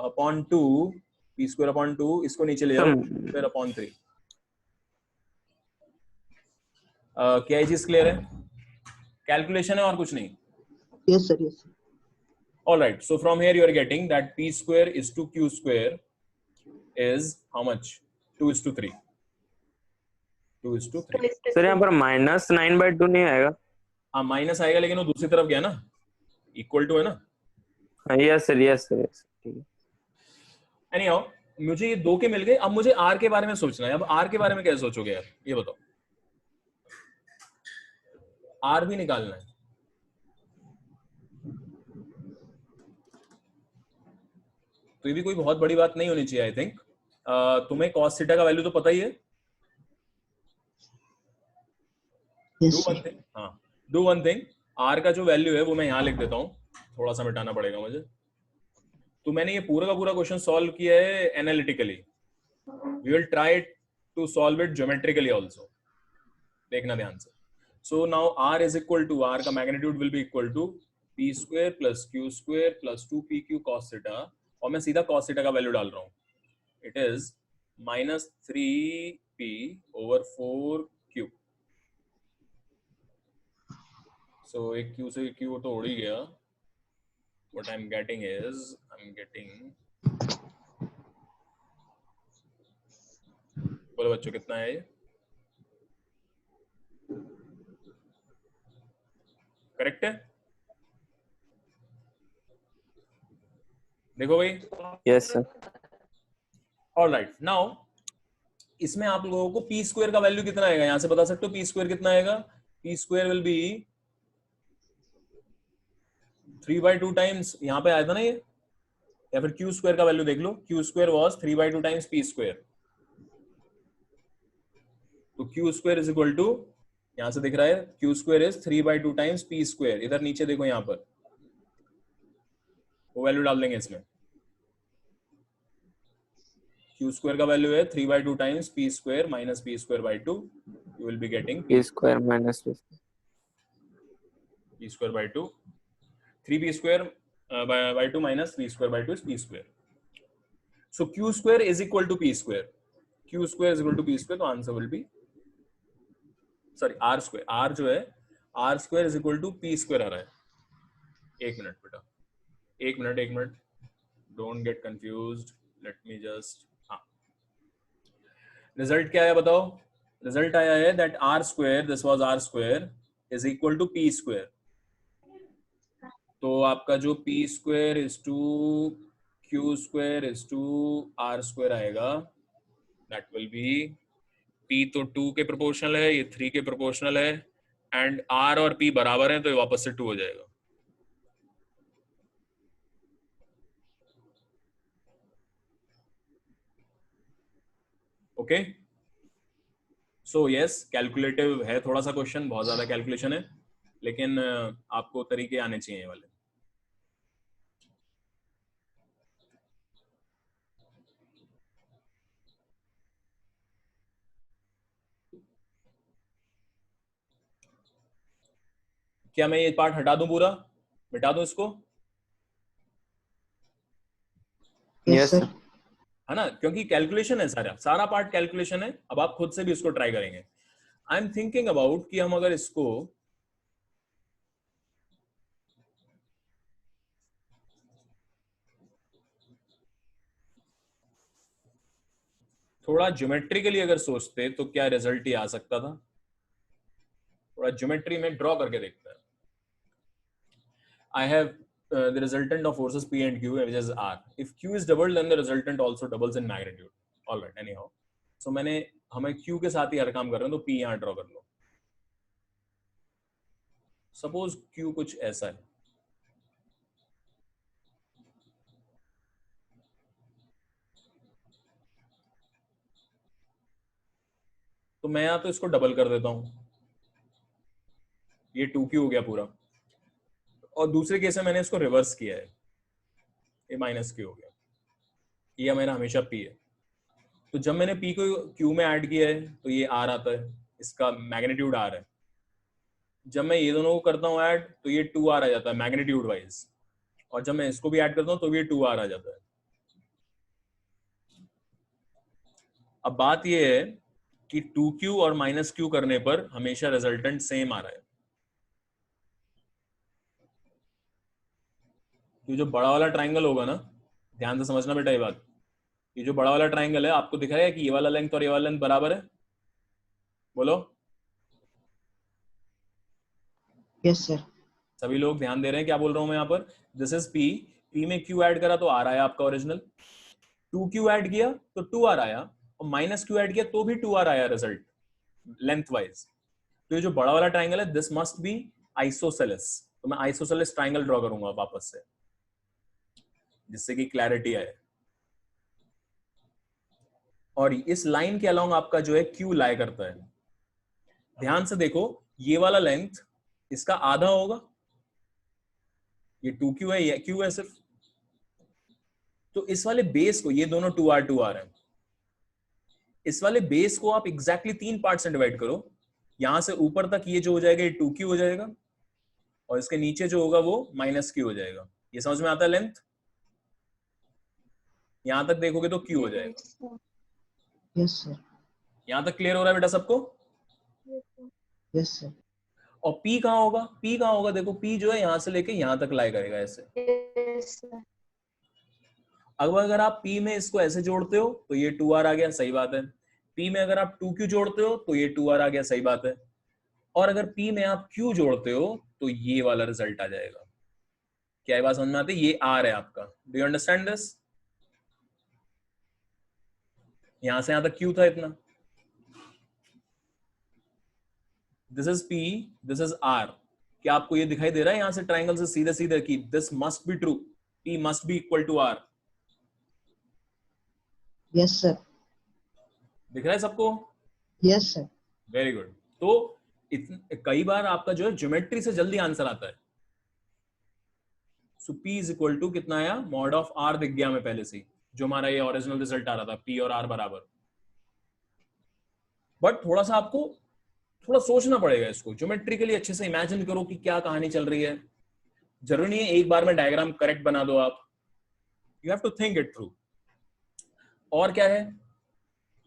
upon 2, p square upon 2, इसको नीचे ले जाओ, square upon 3. क्या ये चीज क्लियर है? कैलकुलेशन है और कुछ नहीं. Yes, sir. Yes, sir. All right, so from here you are getting that p square is to q square is how much? 2:3. 2:3. Sir यहाँ पर माइनस 9/2 नहीं आएगा? हाँ माइनस आएगा, लेकिन वो दूसरी तरफ गया ना, इक्वल टू है ना. yes sir, yes sir, yes. ठीक है. Anyhow, मुझे ये दो के मिल गए. अब मुझे r के बारे में सोचना है. अब r के बारे में कैसे सोचोगे यार, ये बताओ. r भी निकालना है. तो ये भी कोई बहुत बड़ी बात नहीं होनी चाहिए. आई थिंक तुम्हें cos थीटा का वैल्यू तो पता ही है. Yes, do sir. One thing, हाँ डू वन थिंग, r का जो वैल्यू है वो मैं यहाँ लिख देता हूँ, थोड़ा सा मिटाना पड़ेगा मुझे. तो मैंने ये पूरा का पूरा क्वेश्चन सॉल्व किया है analytically. We will try to solve it geometrically also. देखना ध्यान से. So now r is equal to, r का magnitude will be equal to p square plus q square plus 2pq cos theta, और मैं सीधा cos theta का value डाल रहा हूँ. It is minus 3p over 4q. So एक Q से Q तो उड़ ही गया. What I'm getting is, I'm getting, बोलो बच्चों कितना है ये? करेक्ट है? देखो भाई. yes sir. All right. Now इसमें आप लोगों को p स्क्वायर का वैल्यू कितना आएगा यहाँ से बता सकते हो? p स्क्वायर कितना आएगा? p square will B 3/2 times, यहाँ पे आया था ना ये, या फिर q स्क्वायर का वैल्यू देख लो. q square was 3/2 times p square. तो q square is equal to, यहाँ से दिख रहा है q square is 3/2 times p square. इधर नीचे देखो, यहाँ पर वो वैल्यू डाल देंगे इसमें. q स्क्वायर का वैल्यू है 3/2 times p square minus p square by 2. You will be getting p square minus p. p square by 2. 3p square by 2 minus 3 square by 2 is p square. So q square is equal to p square. q square is equal to p square, तो answer will be sorry r square. r जो है r square is equal to p square आ रहा है. एक minute बेटा, एक minute, don't get confused, late me just. हाँ, result क्या है बताओ. रिजल्ट आया है that r square, this was r square is equal to p square. तो आपका जो p square is to q square is to r square आएगा, that will be p तो 2 के प्रोपोर्शनल है, ये 3 के प्रोपोर्शनल है, एंड r और p बराबर हैं तो ये वापस से 2 हो जाएगा. ओके, सो यस, कैलकुलेटिव है थोड़ा सा क्वेश्चन, बहुत ज्यादा कैलकुलेशन है, लेकिन आपको तरीके आने चाहिए वाले. क्या मैं ये पार्ट हटा दूं, पूरा मिटा दूं इसको? Yes, sir. है ना, क्योंकि कैलकुलेशन है, सारा पार्ट कैलकुलेशन है. अब आप खुद से भी इसको ट्राई करेंगे. आई एम थिंकिंग अबाउट कि हम अगर इसको थोड़ा ज्योमेट्रिकली अगर सोचते तो क्या रिजल्ट ही आ सकता था. थोड़ा ज्योमेट्री में ड्रॉ करके देखते हैं. I have the resultant of forces P and Q, which is R. If Q is doubled, then the resultant also doubles in magnitude. All right. Anyhow, so हमें Q के साथ ही हर काम कर रहे हैं, तो P यहाँ ड्रॉ कर लो. Suppose Q कुछ ऐसा है. तो मैं यहाँ तो इसको डबल कर देता हूँ, ये 2Q हो गया पूरा. और दूसरे केस में मैंने इसको रिवर्स किया है, ये माइनस Q हो गया. ये मेरा हमेशा P है. तो जब मैंने P को Q में ऐड किया है तो ये R आता है, इसका मैग्नीट्यूड R है. जब मैं ये दोनों को करता हूँ ऐड तो ये 2R आ जाता है मैग्नीट्यूड वाइज, और जब मैं इसको भी ऐड करता हूँ तो ये 2R आ जाता है. अब बात ये है कि 2Q और माइनस Q करने पर हमेशा रिजल्टेंट सेम आ रहा है. ये जो बड़ा वाला ट्राइंगल होगा ना, ध्यान से समझना बेटा ये बात, ये जो बड़ा वाला ट्राइंगल है आपको दिख रहा है कि ये वाला लेंथ और ये वाला लेंथ बराबर है. बोलो Yes, sir. सभी लोग ध्यान दे रहे हैं क्या बोल रहा हूं मैं यहाँ पर. दिस इज P, P में Q ऐड करा तो R आया आपका ओरिजिनल. 2Q ऐड किया तो 2R आया, और माइनस Q ऐड किया तो भी 2R आया रिजल्ट लेंथ वाइज. तो ये जो बड़ा वाला ट्राइंगल है, दिस मस्ट बी आइसोसेलेस. तो मैं आइसोसेलेस ट्राइंगल ड्रॉ करूंगा वापस से, जिससे कि क्लैरिटी आए. और इस लाइन के अलोंग आपका जो है Q लाई करता है. ध्यान से देखो, ये वाला लेंथ इसका आधा होगा, ये 2Q है, ये Q है सिर्फ. तो इस वाले बेस को, ये दोनों 2R है, इस वाले बेस को आप एग्जैक्टली 3 पार्ट से डिवाइड करो. यहां से ऊपर तक ये जो हो जाएगा ये 2Q हो जाएगा, और इसके नीचे जो होगा वो माइनस Q हो जाएगा. ये समझ में आता है लेंथ? यहां तक देखोगे तो Q हो जाएगा. Yes, sir. यहां तक क्लियर हो रहा है बेटा सबको? Yes, sir. और P कहाँ होगा? P कहाँ होगा? देखो P जो है यहां से लेके यहां तक लाई करेगा ऐसे. Yes, sir. अब अगर आप P में इसको ऐसे जोड़ते हो तो ये 2R आ गया, सही बात है. P में अगर आप 2Q जोड़ते हो तो ये 2R आ गया, सही बात है. और अगर P में आप Q जोड़ते हो तो ये वाला रिजल्ट आ जाएगा. क्या ये बात समझ में आती है? ये R है आपका. Do you understand this? यहां से यहां तक Q था इतना. This is P, this is R. क्या आपको ये दिखाई दे रहा है यहां से ट्राइंगल से सीधे सीधे कि this must be true, P must be equal to R? Yes, sir. दिख रहा है सबको? Yes, sir. Very good. तो कई बार आपका जो है ज्योमेट्री से जल्दी आंसर आता है. सो P इज इक्वल टू कितना आया? मॉड ऑफ R दिख गया हमें पहले से, जो हमारा ये ओरिजिनल रिजल्ट आ रहा था, P और R बराबर. बट थोड़ा सा आपको थोड़ा सोचना पड़ेगा इसको, ज्योमेट्रिकली अच्छे से इमेजिन करो कि क्या कहानी चल रही है. जरूरी नहीं है एक बार में डायग्राम करेक्ट बना दो आप, you have to think it through. और क्या है,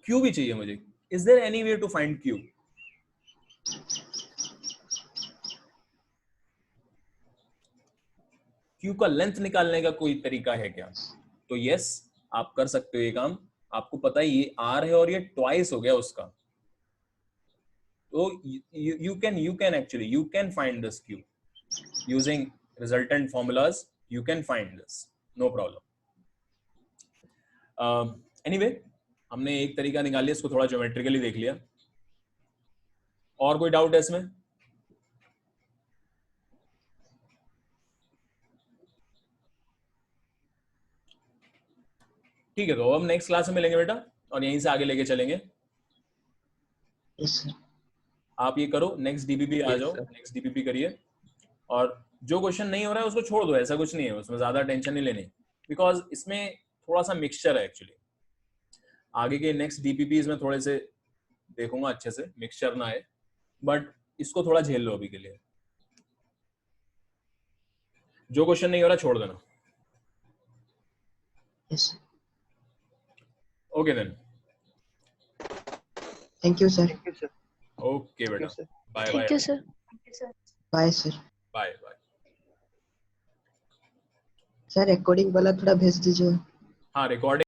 क्यू भी चाहिए मुझे। Is there any way to find Q? Q का लेंथ निकालने का कोई तरीका है क्या? तो यस, आप कर सकते हो ये काम। आपको पता है ये आर है और ये ट्वाइस हो गया उसका, तो you can actually you can find this q using resultant formulas. You can find this, no problem. Anyway, हमने एक तरीका निकाल लिया, इसको थोड़ा ज्योमेट्रिकली देख लिया। और कोई डाउट है इसमें? ठीक है, तो हम नेक्स्ट क्लास में मिलेंगे बेटा, और यहीं से आगे लेके चलेंगे। Yes sir. आप ये करो, नेक्स्ट डीबीपी आ जाओ, नेक्स्ट डीबीपी करिए, और जो क्वेश्चन नहीं हो रहा है उसको छोड़ दो, ऐसा कुछ नहीं है उसमें, ज्यादा टेंशन नहीं लेनी, बिकॉज इसमें थोड़ा सा मिक्सचर है एक्चुअली। आगे के नेक्स्ट डीपीपीज में थोड़े से देखूंगा अच्छे से, मिक्सचर ना आए, बट इसको थोड़ा झेल लो अभी के लिए। जो क्वेश्चन नहीं हो रहा छोड़ देना। Yes sir. Okay then, thank you sir. Thank you, sir. Okay बेटा, Thank you, sir. Bye Thank bye you, sir. Bye sir. Bye bye. Sir recording वाला थोड़ा भेज दीजिए। हाँ, रिकॉर्डिंग